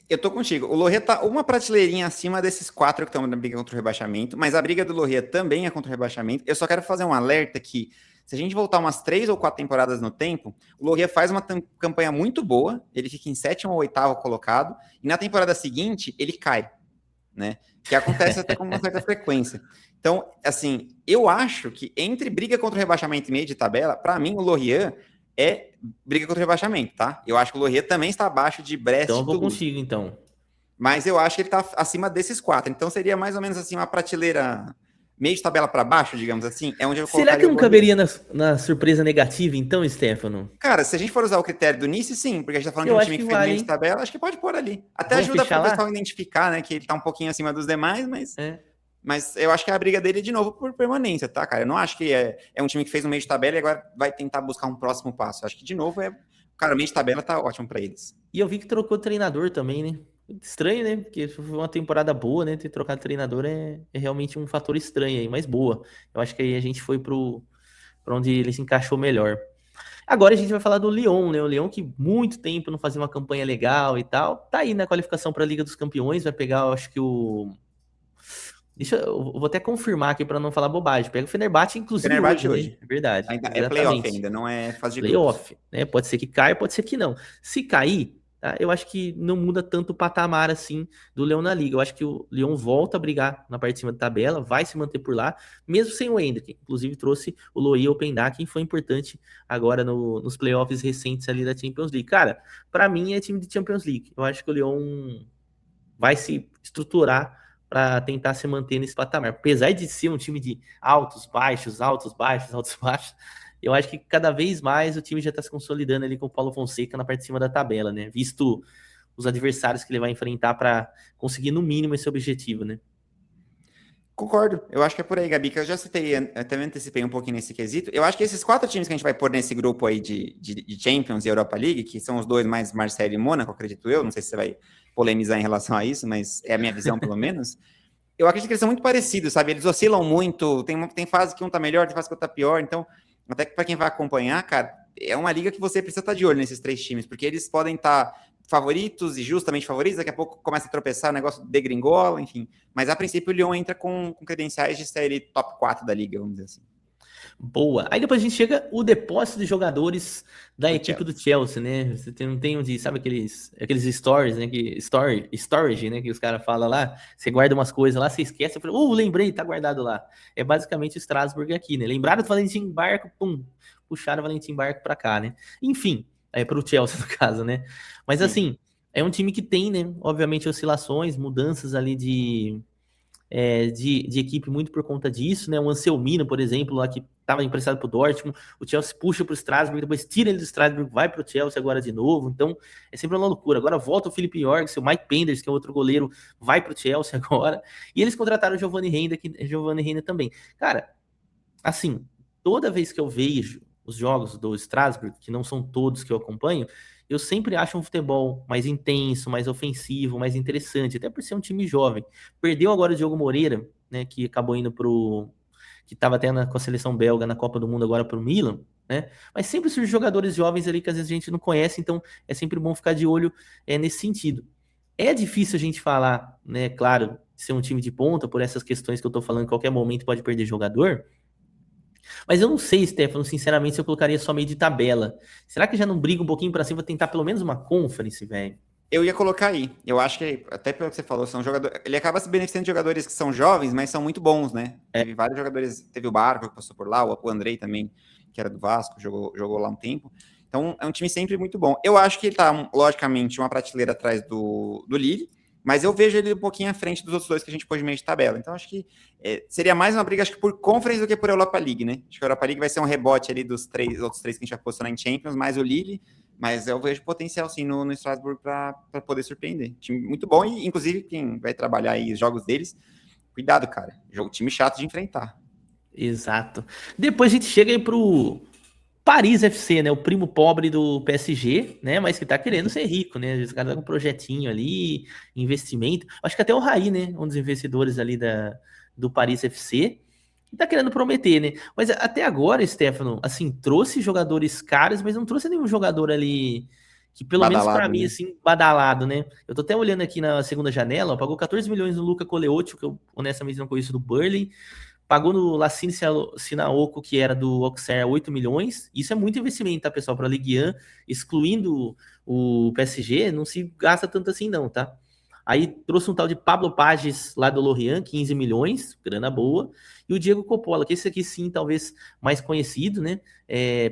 Eu tô contigo. O Lorient tá uma prateleirinha acima desses 4 que estão na briga contra o rebaixamento, mas a briga do Lorient também é contra o rebaixamento. Eu só quero fazer um alerta que, se a gente voltar umas 3 ou 4 temporadas no tempo, o Lorient faz uma campanha muito boa, ele fica em 7º ou 8º colocado, e na temporada seguinte ele cai, né? Que acontece até com uma certa frequência. Então, assim, eu acho que entre briga contra o rebaixamento e meio de tabela, para mim o Lorient briga contra o rebaixamento, tá? Eu acho que o Lorient também está abaixo de Brest então, e Toulouse. Eu vou contigo, então. Mas eu acho que ele está acima desses 4. Então seria mais ou menos assim uma prateleira meio de tabela para baixo, digamos assim. É onde eu Será que não caberia na surpresa negativa, então, Stefano? Cara, se a gente for usar o critério do Nice, sim, porque a gente tá falando eu de um time que fez meio de tabela, acho que pode pôr ali. Até Vamos ajuda para o pessoal lá? identificar, né, que ele tá um pouquinho acima dos demais, mas eu acho que é a briga dele de novo por permanência, tá, cara? Eu não acho que é um time que fez um meio de tabela e agora vai tentar buscar um próximo passo. Eu acho que, de novo, o Cara, o meio de tabela tá ótimo pra eles. E eu vi que trocou treinador também, né? Estranho, né? Porque foi uma temporada boa, né? Ter trocado treinador é realmente um fator estranho aí, mas boa. Eu acho que aí a gente foi pra onde ele se encaixou melhor. Agora a gente vai falar do Lyon, né? O Lyon que muito tempo não fazia uma campanha legal e tal. Tá aí na qualificação para a Liga dos Campeões, vai pegar, eu acho que o... eu vou até confirmar aqui para não falar bobagem. Pega o Fenerbahçe, inclusive Fenerbahçe hoje, né? hoje. É verdade, Ainda é playoff exatamente. ainda, não é fase de grupos. Playoff, né? Pode ser que caia, pode ser que não. Se cair, tá? Eu acho que não muda tanto o patamar assim do Leão na Liga. Eu acho que o Leão volta a brigar na parte de cima da tabela, vai se manter por lá, mesmo sem o Endrick. Inclusive trouxe o Loïc Openda, que foi importante agora nos playoffs recentes ali da Champions League. Cara, para mim é time de Champions League. Eu acho que o Leão vai se estruturar para tentar se manter nesse patamar. Apesar de ser um time de altos, baixos, altos, baixos, altos, baixos, eu acho que cada vez mais o time já está se consolidando ali com o Paulo Fonseca na parte de cima da tabela, né? Visto os adversários que ele vai enfrentar para conseguir no mínimo esse objetivo, né? Concordo. Eu acho que é por aí, Gabi, que eu já citei, até me antecipei um pouquinho nesse quesito. Eu acho que esses 4 times que a gente vai pôr nesse grupo aí de Champions e Europa League, que são os dois mais Marseille e Mônaco, acredito eu, não sei se você vai polemizar em relação a isso, mas é a minha visão, pelo menos. Eu acredito que eles são muito parecidos, sabe? Eles oscilam muito, tem fase que um tá melhor, tem fase que outro tá pior, então, até que para quem vai acompanhar, cara, é uma liga que você precisa estar de olho nesses 3 times, porque eles podem estar favoritos e justamente favoritos, daqui a pouco começa a tropeçar, o negócio degringola, enfim. Mas a princípio o Lyon entra com credenciais de ser ele top 4 da liga, vamos dizer assim. Boa. Aí depois a gente chega o depósito de jogadores da Do equipe do Chelsea. Chelsea, né? Você não tem onde, sabe aqueles stories, né? Storage, né? Que os caras falam lá. Você guarda umas coisas lá, você esquece. Eu falei, lembrei, tá guardado lá. É basicamente o Strasbourg aqui, né? Lembraram do Valentim Barco, pum, puxaram o Valentim Barco pra cá, né? Enfim, é pro Chelsea no caso, né? Mas Sim. assim, é um time que tem, né? Obviamente oscilações, mudanças ali de equipe muito por conta disso, né? O Anselmino, por exemplo, lá que estava emprestado para o Dortmund, o Chelsea puxa para o Strasbourg, depois tira ele do Strasbourg, vai para o Chelsea agora de novo, então é sempre uma loucura. Agora volta o Felipe Jorgensen, o Mike Penders, que é outro goleiro, vai para o Chelsea agora, e eles contrataram o Giovanni Reina também. Cara, assim, toda vez que eu vejo os jogos do Strasbourg, que não são todos que eu acompanho, eu sempre acho um futebol mais intenso, mais ofensivo, mais interessante, até por ser um time jovem. Perdeu agora o Diogo Moreira, né, que acabou indo que estava até com a seleção belga na Copa do Mundo agora pro Milan, né? Mas sempre surgem jogadores jovens ali que às vezes a gente não conhece, então é sempre bom ficar de olho nesse sentido. É difícil a gente falar, né, claro, ser um time de ponta por essas questões que eu tô falando, em qualquer momento pode perder jogador, mas eu não sei, Stefano, sinceramente, se eu colocaria só meio de tabela. Será que já não briga um pouquinho pra cima, tentar pelo menos uma conference, velho? Eu ia colocar aí. Eu acho que, até pelo que você falou, são jogadores. Ele acaba se beneficiando de jogadores que são jovens, mas são muito bons, né? É, Teve vários jogadores. Teve o Barco que passou por lá, o Andrei também, que era do Vasco, jogou lá um tempo. Então é um time sempre muito bom. Eu acho que ele tá, logicamente, uma prateleira atrás do Lille, mas eu vejo ele um pouquinho à frente dos outros dois que a gente pôs de meio de tabela. Então acho que seria mais uma briga, acho que por Conference do que por Europa League, né? Acho que a Europa League vai ser um rebote ali dos outros três que a gente vai posicionar em Champions, mais o Lille. Mas eu vejo potencial, sim, no Strasbourg para poder surpreender. Time muito bom e, inclusive, quem vai trabalhar aí os jogos deles, cuidado, cara. Time chato de enfrentar. exato. Depois a gente chega aí pro Paris FC, né? O primo pobre do PSG, né? Mas que tá querendo ser rico, né? Os caras tá com um projetinho ali, investimento. Acho que até o Raí, né? Um dos investidores ali do Paris FC. E tá querendo prometer, né? Mas até agora, Stefano, assim, trouxe jogadores caros, mas não trouxe nenhum jogador ali que, pelo menos pra Badalado, mim, né? assim, badalado, né? Eu tô até olhando aqui na segunda janela, ó, pagou 14 milhões no Luca Coleotti, que eu honestamente não conheço do Burnley. Pagou no Lassine Sinaoco, que era do Auxerre, 8 milhões. Isso é muito investimento, tá, pessoal? Para a Ligue 1, excluindo o PSG, não se gasta tanto assim, não, tá? Aí trouxe um tal de Pablo Pages lá do Lorient, 15 milhões, grana boa. E o Diego Coppola, que esse aqui sim, talvez mais conhecido, né?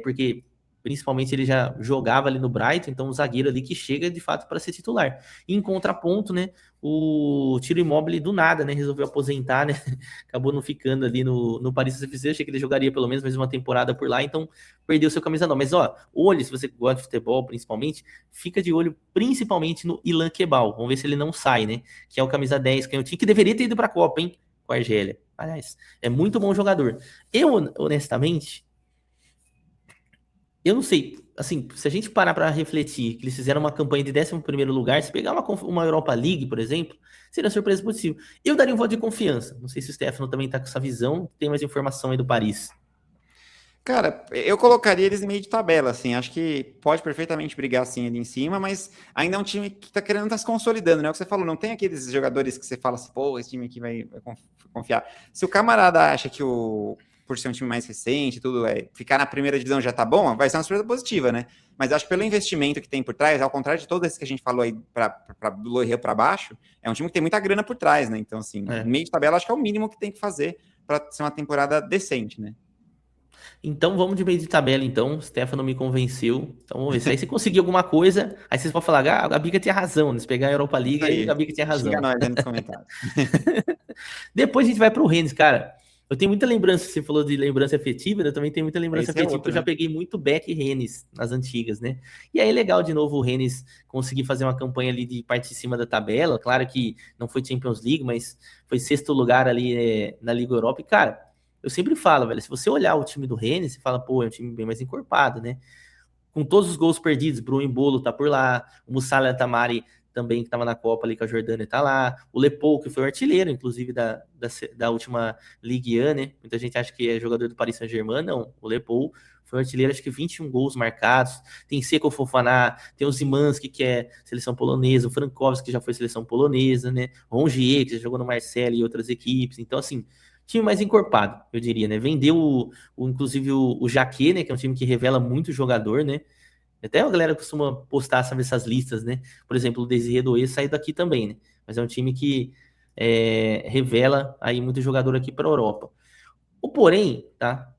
Porque principalmente ele já jogava ali no Brighton, então um zagueiro ali que chega de fato para ser titular. E em contraponto, né? O Tiro Immobile do nada, né? Resolveu aposentar, né? Acabou não ficando ali no Paris FC. Achei que ele jogaria pelo menos mais uma temporada por lá, então perdeu seu camisa não. Mas ó, olhe, se você gosta de futebol, principalmente, fica de olho principalmente no Ilan Kebal. Vamos ver se ele não sai, né? Que é o camisa 10, canhotinho, que deveria ter ido para a Copa, hein? Com a Argélia. Aliás, é muito bom jogador. Eu, honestamente, Eu não sei, assim, se a gente parar para refletir que eles fizeram uma campanha de 11º lugar, se pegar uma Europa League, por exemplo, seria uma surpresa positiva. Eu daria um voto de confiança. Não sei se o Stefano também tá com essa visão, tem mais informação aí do Paris. Cara, eu colocaria eles em meio de tabela, assim. Acho que pode perfeitamente brigar assim ali em cima, mas ainda é um time que tá querendo se consolidando, né? O que você falou, não tem aqueles jogadores que você fala assim, pô, esse time aqui vai confiar. Se o camarada acha que por ser um time mais recente, tudo ficar na primeira divisão já tá bom, vai ser uma surpresa positiva, né? Mas acho que pelo investimento que tem por trás, ao contrário de todos esses que a gente falou aí do Loireau para baixo, é um time que tem muita grana por trás, né? Então, assim, meio de tabela acho que é o mínimo que tem que fazer para ser uma temporada decente, né? Então vamos de meio de tabela, então. O Stefano me convenceu. Então vamos ver. Se aí você conseguir alguma coisa, aí vocês podem falar, ah, a Gabica tinha razão. Se pegar a Europa League, aí a Gabica tinha Xinga razão. nós aí nos comentários. Depois a gente vai pro Rennes, cara. Eu tenho muita lembrança, você falou de lembrança afetiva, eu também tenho muita lembrança afetiva, porque eu já peguei muito back Rennes nas antigas, né? E aí é legal de novo o Rennes conseguir fazer uma campanha ali de parte de cima da tabela. Claro que não foi Champions League, mas foi 6º lugar ali na Liga Europa. E, cara, eu sempre falo, velho, se você olhar o time do Rennes, você fala, pô, é um time bem mais encorpado, né? Com todos os gols perdidos, Bruno Embolo tá por lá, o Moussala Tamari também, que estava na Copa ali com a Jordânia, tá lá, o Lepou, que foi o artilheiro, inclusive, da última Ligue 1, né? Muita gente acha que é jogador do Paris Saint-Germain, não, o Lepou foi o artilheiro, acho que 21 gols marcados, tem Seko Fofana, tem o Zimanski, que é seleção polonesa, o Frankowski, que já foi seleção polonesa, né? O Rongier, que já jogou no Marseille e outras equipes, então, assim, time mais encorpado, eu diria, né? Vendeu, inclusive, o Jaquet, né? Que é um time que revela muito jogador, né? Até a galera costuma postar, sabe, essas listas, né? Por exemplo, o Desiré Doué saiu daqui também, né? Mas é um time que revela aí muito jogador aqui para a Europa. O porém, tá?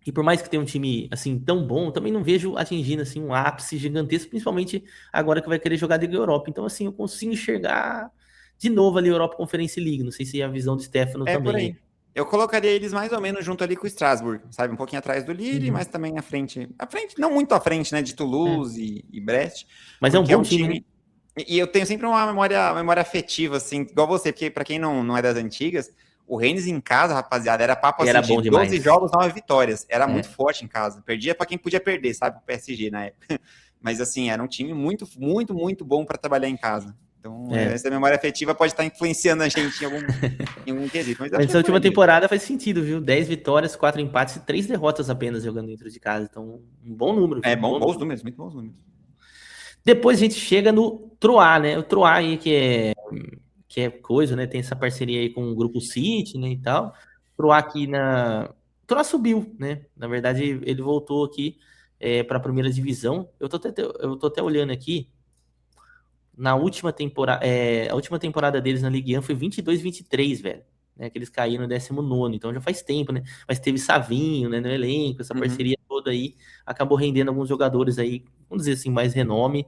E por mais que tenha um time assim tão bom, também não vejo atingindo assim um ápice gigantesco, principalmente agora que vai querer jogar Liga Europa. Então assim, eu consigo enxergar de novo ali a Europa Conference League. Não sei se é a visão do Stefano É por também. aí. Eu colocaria eles mais ou menos junto ali com o Strasbourg, sabe? Um pouquinho atrás do Lille, mas também à frente. À frente, não muito à frente, né? De Toulouse e Brest. Mas é um bom time, né? E eu tenho sempre uma memória afetiva, assim, igual você, porque para quem não é das antigas, o Rennes em casa, rapaziada, era papo Era assim, bom de 12 demais. jogos, 9 vitórias. Era muito forte em casa. Perdia para quem podia perder, sabe? O PSG na época. Mas assim, era um time muito, muito, muito bom para trabalhar em casa. Então, essa memória afetiva pode estar influenciando a gente em algum quesito. Mas essa última temporada faz sentido, viu? 10 vitórias, 4 empates e 3 derrotas apenas jogando dentro de casa. Então, um bom número. É, bons números, muito bons números. Depois a gente chega no Troyes, né? O Troyes aí que é coisa, né? Tem essa parceria aí com o Grupo City, né, e tal. Troyes aqui o Troyes subiu, né? Na verdade, ele voltou aqui para a primeira divisão. Eu tô até olhando aqui. Na última temporada, a última temporada deles na Ligue 1 foi 22-23, velho. Né, que eles caíram no 19º, então já faz tempo, né? Mas teve Savinho, né, no elenco, essa parceria toda aí acabou rendendo alguns jogadores aí, vamos dizer assim, mais renome,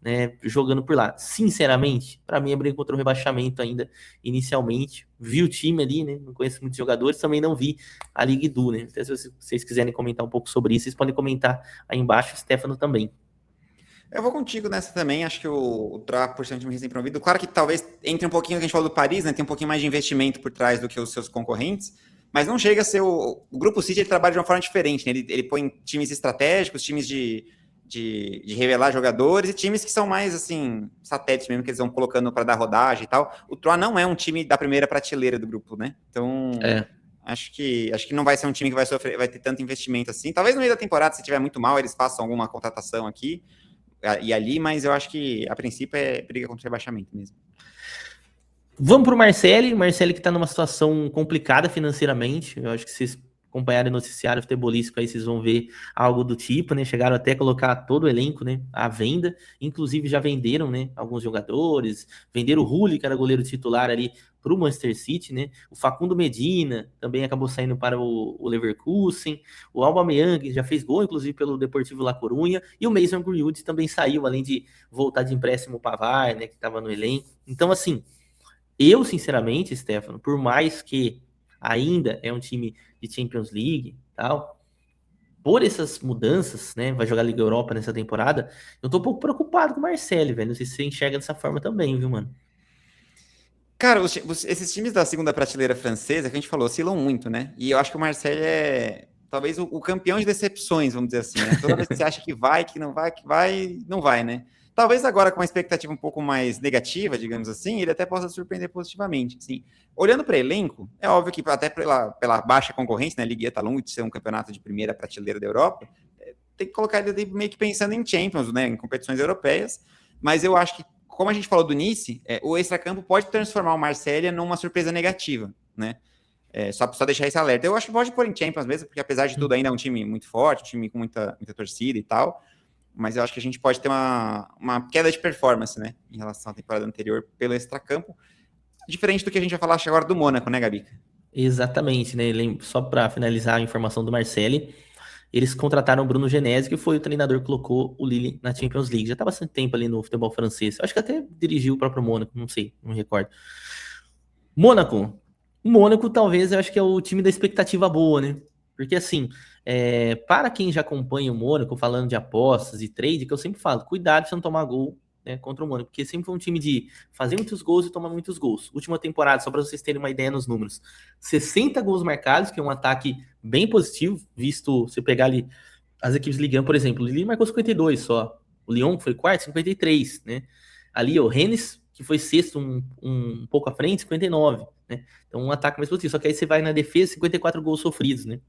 né, jogando por lá. Sinceramente, para mim é briga contra o rebaixamento ainda, inicialmente. Vi o time ali, né? Não conheço muitos jogadores, também não vi a Ligue 2, né? Até se vocês quiserem comentar um pouco sobre isso, vocês podem comentar aí embaixo, o Stefano também. Eu vou contigo nessa também, acho que o Troyes, por ser um time recém-promovido, claro que talvez entre um pouquinho, que a gente falou do Paris, né, tem um pouquinho mais de investimento por trás do que os seus concorrentes, mas não chega a ser o Grupo City, ele trabalha de uma forma diferente, né, ele põe times estratégicos, times de revelar jogadores, e times que são mais, assim, satélites mesmo, que eles vão colocando para dar rodagem e tal. O Troyes não é um time da primeira prateleira do grupo, né, então... Acho que não vai ser um time que vai ter tanto investimento assim, talvez no meio da temporada, se tiver muito mal, eles façam alguma contratação aqui, e ali, mas eu acho que a princípio é briga contra o rebaixamento mesmo. Vamos pro Marseille que tá numa situação complicada financeiramente. Eu acho que vocês acompanharem o noticiário futebolístico aí, vocês vão ver algo do tipo, né? Chegaram até a colocar todo o elenco, né, à venda. Inclusive já venderam, né, alguns jogadores. Venderam o Rulli, que era goleiro titular ali, para o Manchester City, né? O Facundo Medina também acabou saindo para o Leverkusen. O Aubameyang já fez gol, inclusive, pelo Deportivo La Coruña. E o Mason Greenwood também saiu, além de voltar de empréstimo para VAR, né, que estava no elenco. Então, assim, eu, sinceramente, Stefano, por mais que ainda é um time de Champions League e tal, por essas mudanças, né, vai jogar Liga Europa nessa temporada, eu tô um pouco preocupado com o Marseille, velho. Não sei se você enxerga dessa forma também, viu, mano? Cara, esses times da segunda prateleira francesa, que a gente falou, oscilam muito, né? E eu acho que o Marseille talvez o campeão de decepções, vamos dizer assim, né? Toda vez que você acha que vai, não vai, né? Talvez agora com uma expectativa um pouco mais negativa, digamos assim, ele até possa surpreender positivamente, assim. Olhando para elenco, é óbvio que até pela baixa concorrência, né, a Liga tá longe de ser um campeonato de primeira prateleira da Europa, tem que colocar ele meio que pensando em Champions, né, em competições europeias, mas eu acho que, como a gente falou do Nice, o extracampo pode transformar o Marselha numa surpresa negativa, né? Só deixar esse alerta. Eu acho que pode pôr em Champions mesmo, porque apesar de tudo ainda é um time muito forte, um time com muita torcida e tal, mas eu acho que a gente pode ter uma queda de performance, né, em relação à temporada anterior pelo extracampo, diferente do que a gente vai falar agora do Mônaco, né, Gabi? Exatamente, né? Só para finalizar a informação do Marcelli, eles contrataram o Bruno Genesi, que foi o treinador que colocou o Lille na Champions League. Já está bastante tempo ali no futebol francês. Acho que até dirigiu o próprio Mônaco, não sei, não me recordo. Mônaco. Mônaco, talvez, eu acho que é o time da expectativa boa, né? Porque, assim, para quem já acompanha o Mônaco, falando de apostas e trade, que eu sempre falo, cuidado pra você não tomar gol, né, contra o Mônaco, porque sempre foi um time de fazer muitos gols e tomar muitos gols. Última temporada, só para vocês terem uma ideia nos números, 60 gols marcados, que é um ataque bem positivo, visto você pegar ali as equipes ligando, por exemplo, o Lille marcou 52 só, o Lyon, que foi quarto, 53, né? Ali, o Rennes, que foi sexto, um pouco à frente, 59, né? Então, um ataque mais positivo. Só que aí você vai na defesa, 54 gols sofridos, né?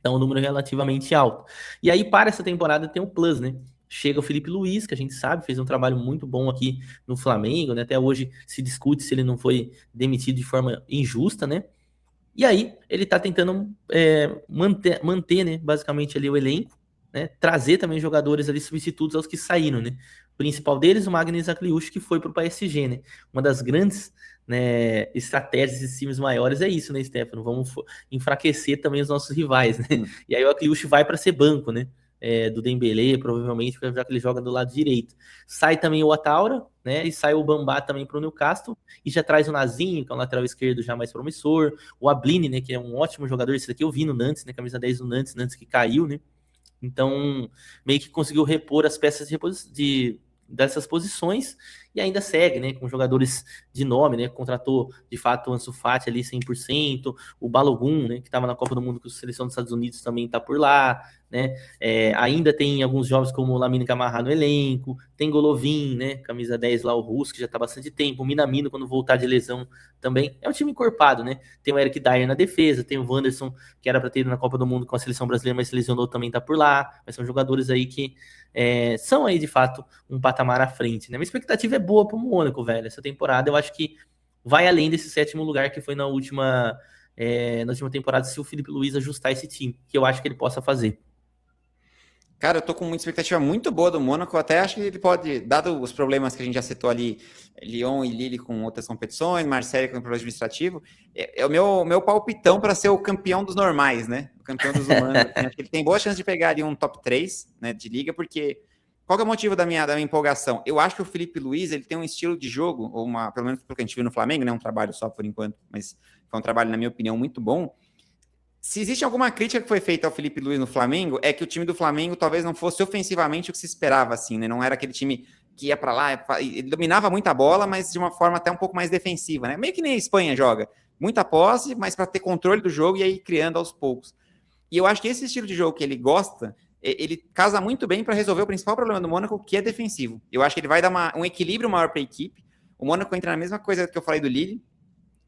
Então, um número relativamente alto. E aí, para essa temporada, tem o plus, né? Chega o Felipe Luiz, que a gente sabe, fez um trabalho muito bom aqui no Flamengo, né? Até hoje se discute se ele não foi demitido de forma injusta, né? E aí, ele tá tentando manter, né, basicamente ali o elenco, né? Trazer também jogadores ali substitutos aos que saíram, né? O principal deles, o Magnus Akliush, que foi pro PSG, né? Uma das grandes, né, estratégias de times maiores é isso, né, Stefano? Vamos enfraquecer também os nossos rivais, né? E aí o Akliush vai para ser banco, né? Do Dembélé, provavelmente, já que ele joga do lado direito. Sai também o Ataura, né? E sai o Bambá também para o Newcastle. E já traz o Nazinho, que é um lateral esquerdo já mais promissor. O Ablini, né? Que é um ótimo jogador. Esse daqui eu vi no Nantes, né? Camisa 10 do Nantes que caiu, né? Então, meio que conseguiu repor as peças dessas posições e ainda segue, né, com jogadores de nome, né, contratou de fato o Ansu Fati ali 100%, o Balogun, né, que estava na Copa do Mundo com a seleção dos Estados Unidos também está por lá, né, ainda tem alguns jovens como o Lamine Camara no elenco, tem Golovin, né, camisa 10 lá, o russo, que já está há bastante tempo, o Minamino quando voltar de lesão também, é um time encorpado, né, tem o Eric Dyer na defesa, tem o Wanderson, que era para ter ido na Copa do Mundo com a seleção brasileira, mas se lesionou, também está por lá, mas são jogadores aí que são aí de fato um patamar à frente, né, minha expectativa é boa pro Mônaco, velho, essa temporada eu acho que vai além desse 7º lugar que foi na última temporada, se o Felipe Luiz ajustar esse time, que eu acho que ele possa fazer. Cara, eu tô com uma expectativa muito boa do Mônaco, até acho que ele pode, dado os problemas que a gente já citou ali, Lyon e Lille com outras competições, Marseille com problema administrativo, é o meu palpitão para ser o campeão dos normais, né? O campeão dos humanos. Acho que ele tem boa chance de pegar ali um top 3, né, de liga, porque qual que é o motivo da minha empolgação? Eu acho que o Felipe Luiz, ele tem um estilo de jogo, pelo menos pelo que a gente viu no Flamengo, né, um trabalho só por enquanto, mas foi um trabalho, na minha opinião, muito bom. Se existe alguma crítica que foi feita ao Felipe Luiz no Flamengo, é que o time do Flamengo talvez não fosse ofensivamente o que se esperava, assim, né? Não era aquele time que ia para lá, ele dominava muito a bola, mas de uma forma até um pouco mais defensiva, né? Meio que nem a Espanha joga. Muita posse, mas para ter controle do jogo e aí criando aos poucos. E eu acho que esse estilo de jogo que ele gosta, ele casa muito bem para resolver o principal problema do Mônaco, que é defensivo. Eu acho que ele vai dar um equilíbrio maior para a equipe. O Mônaco entra na mesma coisa que eu falei do Lille,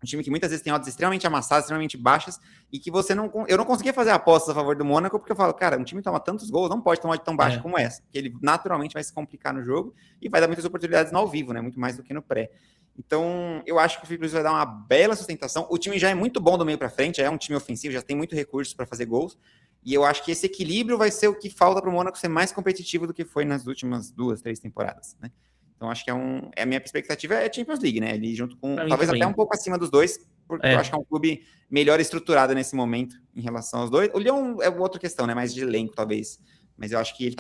um time que muitas vezes tem odds extremamente amassadas, extremamente baixas, e que eu não conseguia fazer apostas a favor do Mônaco, porque eu falo, cara, um time toma tantos gols, não pode tomar de tão baixa como essa, porque ele naturalmente vai se complicar no jogo e vai dar muitas oportunidades no ao vivo, né? Muito mais do que no pré. Então, eu acho que o Felipe Luiz vai dar uma bela sustentação. O time já é muito bom do meio para frente, já é um time ofensivo, já tem muito recurso para fazer gols, e eu acho que esse equilíbrio vai ser o que falta para o Mônaco ser mais competitivo do que foi nas últimas 2, 3 temporadas, né? Então, acho que a minha perspectiva é Champions League, né? Ali junto com, talvez até um pouco acima dos dois, porque eu acho que é um clube melhor estruturado nesse momento em relação aos dois. O Lyon é outra questão, né? Mais de elenco, talvez. Mas eu acho que ele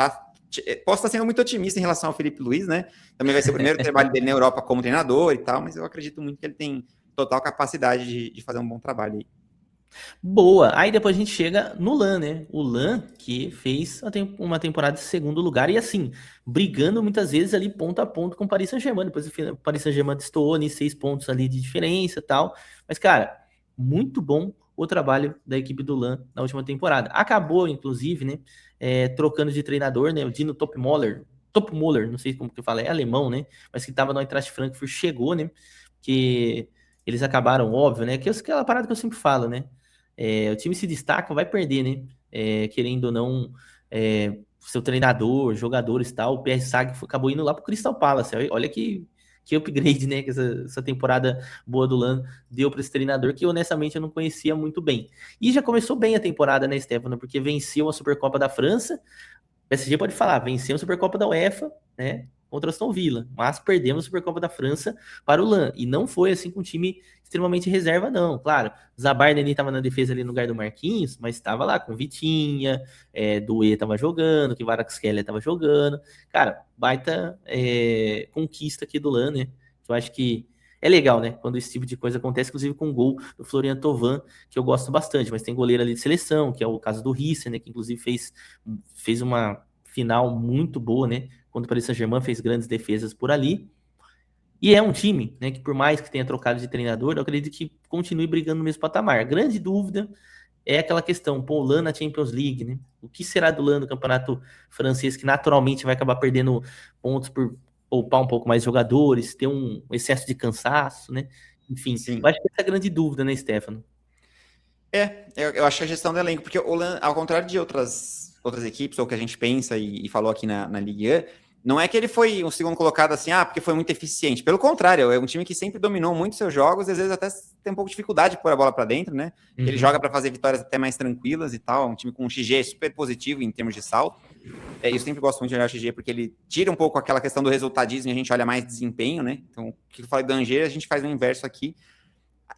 posso estar sendo muito otimista em relação ao Felipe Luiz, né? Também vai ser o primeiro trabalho dele na Europa como treinador e tal, mas eu acredito muito que ele tem total capacidade de fazer um bom trabalho aí. Boa. Aí depois a gente chega no LAN, né? O LAN que fez uma temporada de segundo lugar e assim, brigando muitas vezes ali ponto a ponto com o Paris Saint-Germain. Depois o Paris Saint-Germain destoou em 6 pontos ali de diferença e tal. Mas, cara, muito bom o trabalho da equipe do LAN na última temporada. Acabou, inclusive, né, trocando de treinador, né, o Dino Topmöller, não sei como que fala, é alemão, né, mas que estava no Eintracht Frankfurt, chegou, né, que eles acabaram, óbvio, né, que é aquela parada que eu sempre falo, né, o time se destaca, vai perder, né, querendo ou não, seu treinador, jogadores e tal, o PR Sag acabou indo lá pro Crystal Palace, olha que upgrade, né, que essa temporada boa do LAN deu para esse treinador, que honestamente eu não conhecia muito bem. E já começou bem a temporada, né, Stefano, porque venceu a Supercopa da França, o PSG pode falar, venceu a Supercopa da UEFA, né, contra o Aston Villa, mas perdemos a Supercopa da França para o LAN, e não foi assim com um time extremamente reserva, não. Claro, Zabardi estava na defesa ali no lugar do Marquinhos, mas estava lá com Vitinha, Doué estava jogando, que Kvaratskhelia estava jogando. Cara, baita conquista aqui do LAN, né? Eu acho que é legal, né? Quando esse tipo de coisa acontece, inclusive com o gol do Florian Thauvin, que eu gosto bastante, mas tem goleiro ali de seleção, que é o caso do Rissen, né? Que inclusive fez uma final muito boa, né? Quando o Paris Saint-Germain fez grandes defesas por ali. E é um time, né, que por mais que tenha trocado de treinador, eu acredito que continue brigando no mesmo patamar. A grande dúvida é aquela questão, pô, o LAN na Champions League, né? O que será do LAN no campeonato francês, que naturalmente vai acabar perdendo pontos por poupar um pouco mais jogadores, ter um excesso de cansaço, né? Enfim, Sim. eu acho que essa é a grande dúvida, né, Stefano? Eu acho que a gestão do elenco, porque o LAN, ao contrário de outras equipes, ou que a gente pensa e falou aqui na Ligue 1, não é que ele foi um segundo colocado assim, porque foi muito eficiente. Pelo contrário, é um time que sempre dominou muito seus jogos, e às vezes até tem um pouco de dificuldade de pôr a bola para dentro, né? Ele joga para fazer vitórias até mais tranquilas e tal. É um time com um XG super positivo em termos de salto. Eu sempre gosto muito de olhar o XG porque ele tira um pouco aquela questão do resultadismo e a gente olha mais desempenho, né? Então, o que eu falei do Angers, a gente faz o inverso aqui.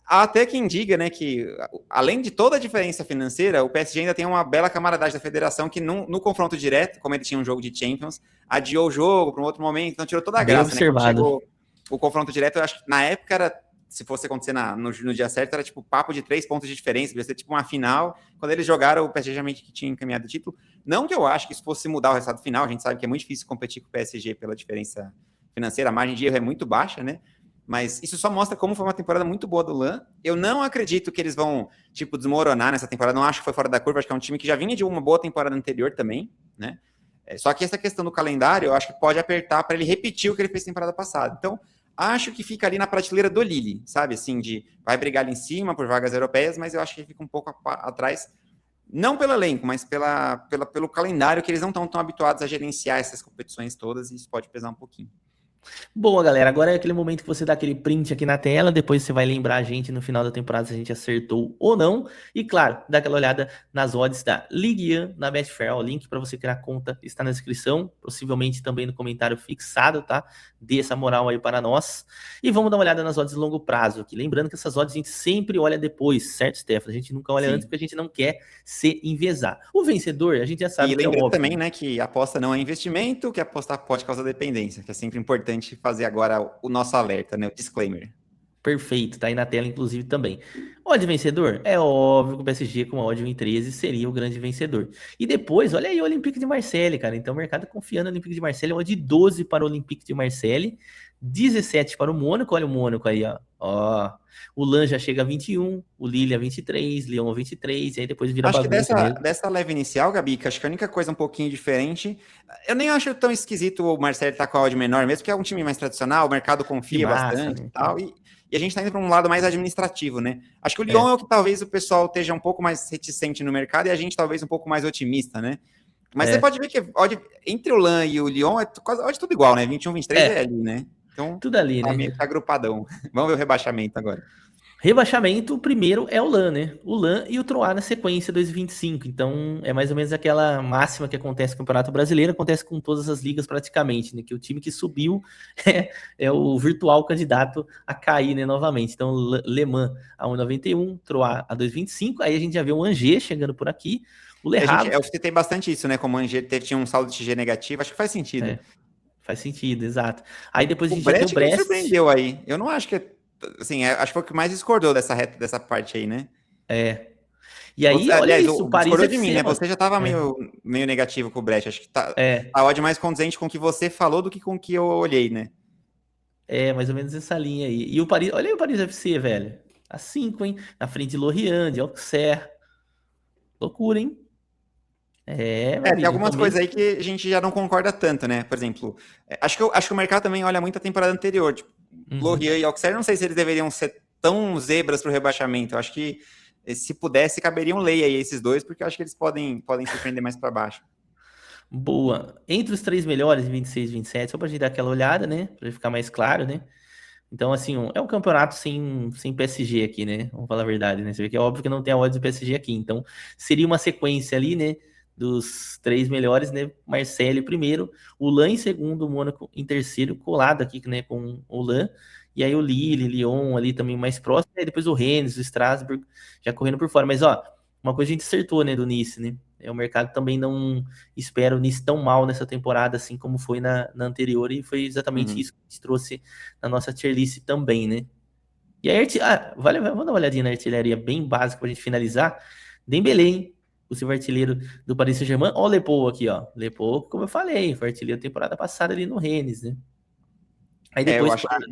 Há até quem diga, né, que além de toda a diferença financeira, o PSG ainda tem uma bela camaradagem da federação que no confronto direto, como ele tinha um jogo de Champions, adiou o jogo para um outro momento, então tirou toda a graça, né? Quando chegou o confronto direto, eu acho que na época era, se fosse acontecer no dia certo, era tipo papo de 3 pontos de diferença, ia ser tipo uma final. Quando eles jogaram, o PSG já meio que tinha encaminhado o título. Não que eu acho que isso fosse mudar o resultado final, a gente sabe que é muito difícil competir com o PSG pela diferença financeira, a margem de erro é muito baixa, né? Mas isso só mostra como foi uma temporada muito boa do LAN. Eu não acredito que eles vão, tipo, desmoronar nessa temporada. Não acho que foi fora da curva. Acho que é um time que já vinha de uma boa temporada anterior também, né? Só que essa questão do calendário, eu acho que pode apertar para ele repetir o que ele fez na temporada passada. Então, acho que fica ali na prateleira do Lille, sabe? Assim, vai brigar ali em cima por vagas europeias, mas eu acho que fica um pouco atrás, não pelo elenco, mas pelo calendário, que eles não estão tão habituados a gerenciar essas competições todas, e isso pode pesar um pouquinho. Boa, galera, agora é aquele momento que você dá aquele print aqui na tela, depois você vai lembrar a gente no final da temporada se a gente acertou ou não, e claro, dá aquela olhada nas odds da Ligue 1 na Betfair, o link para você criar conta está na descrição, possivelmente também no comentário fixado, tá? Dê essa moral aí para nós, e vamos dar uma olhada nas odds de longo prazo aqui, lembrando que essas odds a gente sempre olha depois, certo, Stefano? A gente nunca olha antes porque a gente não quer se envezar. O vencedor, a gente já sabe que é óbvio. E também, né, que aposta não é investimento, que apostar pode causar dependência, que é sempre importante fazer agora o nosso alerta, né, o disclaimer. Perfeito, tá aí na tela, inclusive, também. Odd vencedor? É óbvio que o PSG com a odd 1,13 seria o grande vencedor. E depois, olha aí o Olympique de Marseille, cara. Então o mercado confiando no Olympique de Marseille, odd 12 para o Olympique de Marseille, 17 para o Mônaco, olha o Mônaco aí, ó. O LAN já chega a 21, o Lille a 23, Lyon a 23, e aí depois vira acho bagunça. Acho que dessa leve inicial, Gabi, que acho que a única coisa um pouquinho diferente, eu nem acho tão esquisito o Marseille estar com a odd menor, mesmo porque é um time mais tradicional, o mercado confia bastante, né, e tal, e a gente tá indo para um lado mais administrativo, né? Acho que o Lyon é o que talvez o pessoal esteja um pouco mais reticente no mercado e a gente talvez um pouco mais otimista, né? Mas você pode ver que entre o LAN e o Lyon é quase tudo igual, né? 21, 23 é ali, né? Então, tudo ali, né? Meio que agrupadão. Vamos ver o rebaixamento agora. Rebaixamento, o primeiro é o LAN, né? O LAN e o Troyes na sequência 2,25. Então, é mais ou menos aquela máxima que acontece no Campeonato Brasileiro, acontece com todas as ligas praticamente, né? Que o time que subiu é o virtual candidato a cair, né, novamente. Então, Le Mans a 1,91, Troyes a 2,25. Aí a gente já vê o Angers chegando por aqui. O Le Havre... Eu citei bastante isso, né? Como o Angers tinha um saldo de XG negativo, acho que faz sentido. Faz sentido, exato. Aí depois a gente já tem o Brest. Me surpreendeu aí. Eu não acho que assim, acho que foi o que mais discordou dessa parte aí, né? E aí, olha isso, o Paris discordou de mim, né? Mano. Você já tava meio negativo com o Brest. Acho que a odd mais condizente com o que você falou do que com o que eu olhei, né? Mais ou menos essa linha aí. E o Paris, olha aí o Paris FC, velho. A 5, hein? Na frente de Lorient, de Auxerre. Loucura, hein? Meu Tem amigo, algumas coisas aí que a gente já não concorda tanto, né? Por exemplo, acho que o mercado também olha muito a temporada anterior. Tipo, Lorient e Auxerre, não sei se eles deveriam ser tão zebras pro rebaixamento. Eu acho que se pudesse, caberiam lei aí esses dois, porque eu acho que eles podem surpreender mais para baixo. Boa. Entre os 3 melhores, 26 e 27, só pra gente dar aquela olhada, né? Pra ficar mais claro, né? Então, assim, é um campeonato sem PSG aqui, né? Vamos falar a verdade, né? Você vê que é óbvio que não tem a odds do PSG aqui. Então, seria uma sequência ali, né? Dos 3 melhores, né? Marseille em primeiro, o Lan em segundo, o Mônaco em terceiro, colado aqui, né? Com o Lan. E aí o Lille, Lyon ali também mais próximo. E depois o Rennes, o Strasbourg já correndo por fora. Mas, ó, uma coisa a gente acertou, né? Do Nice, né? O mercado também não espera o Nice tão mal nessa temporada, assim como foi na anterior. E foi exatamente isso que a gente trouxe na nossa tier list também, né? E aí, vamos dar uma olhadinha na artilharia bem básica pra gente finalizar. Dembélé, hein? O seu artilheiro do Paris Saint-Germain. Ó o Lepou aqui, ó. Lepou, como eu falei, foi artilheiro da temporada passada ali no Rennes, né? Aí Eu depois, acho claro,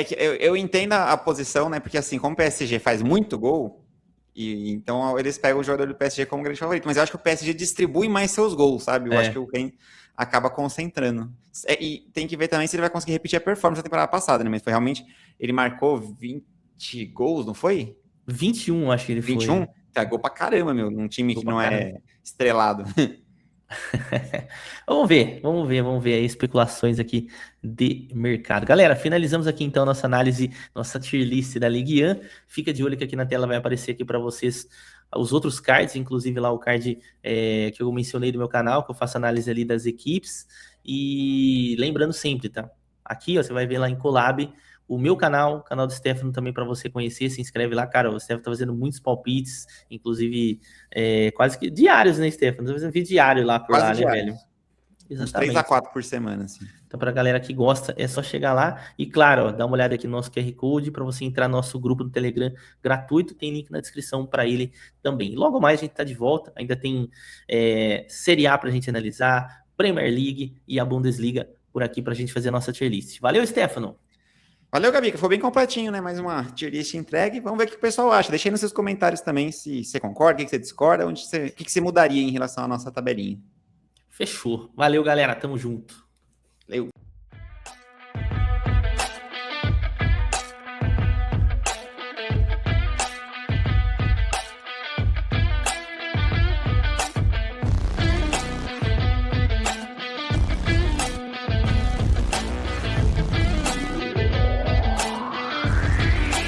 que eu entendo a posição, né? Porque assim, como o PSG faz muito gol, então eles pegam o jogador do PSG como grande favorito. Mas eu acho que o PSG distribui mais seus gols, sabe? Eu acho que o Kane acaba concentrando. E tem que ver também se ele vai conseguir repetir a performance da temporada passada, né? Mas foi realmente, ele marcou 20 gols, não foi? 21, acho que ele 21? foi. Tá, gol pra caramba, meu, num time Gol que pra não caramba. é estrelado. Vamos ver aí especulações aqui de mercado. Galera, finalizamos aqui então nossa análise, nossa tier list da Ligue 1. Fica de olho que aqui na tela vai aparecer aqui para vocês os outros cards, inclusive lá o card que eu mencionei do meu canal, que eu faço análise ali das equipes. E lembrando sempre, tá? Aqui, ó, você vai ver lá em Collab o meu canal, o canal do Stefano também para você conhecer, se inscreve lá, cara, o Stefano tá fazendo muitos palpites, inclusive quase que diários, né, Stefano? Tá fazendo vídeo diário lá por Quase lá, né, diário. velho? Uns 3 a Exatamente. 4 por semana, assim. Então, para a galera que gosta, é só chegar lá. E, claro, ó, dá uma olhada aqui no nosso QR Code para você entrar no nosso grupo do Telegram gratuito. Tem link na descrição para ele também. E logo mais a gente está de volta. Ainda tem Série A para a gente analisar, Premier League e a Bundesliga por aqui para a gente fazer a nossa tier list. Valeu, Stefano! Valeu, Gabi, que foi bem completinho, né? Mais uma tier list entregue. Vamos ver o que o pessoal acha. Deixa aí nos seus comentários também se você concorda, o que você discorda, o que você mudaria em relação à nossa tabelinha. Fechou. Valeu, galera. Tamo junto. Valeu.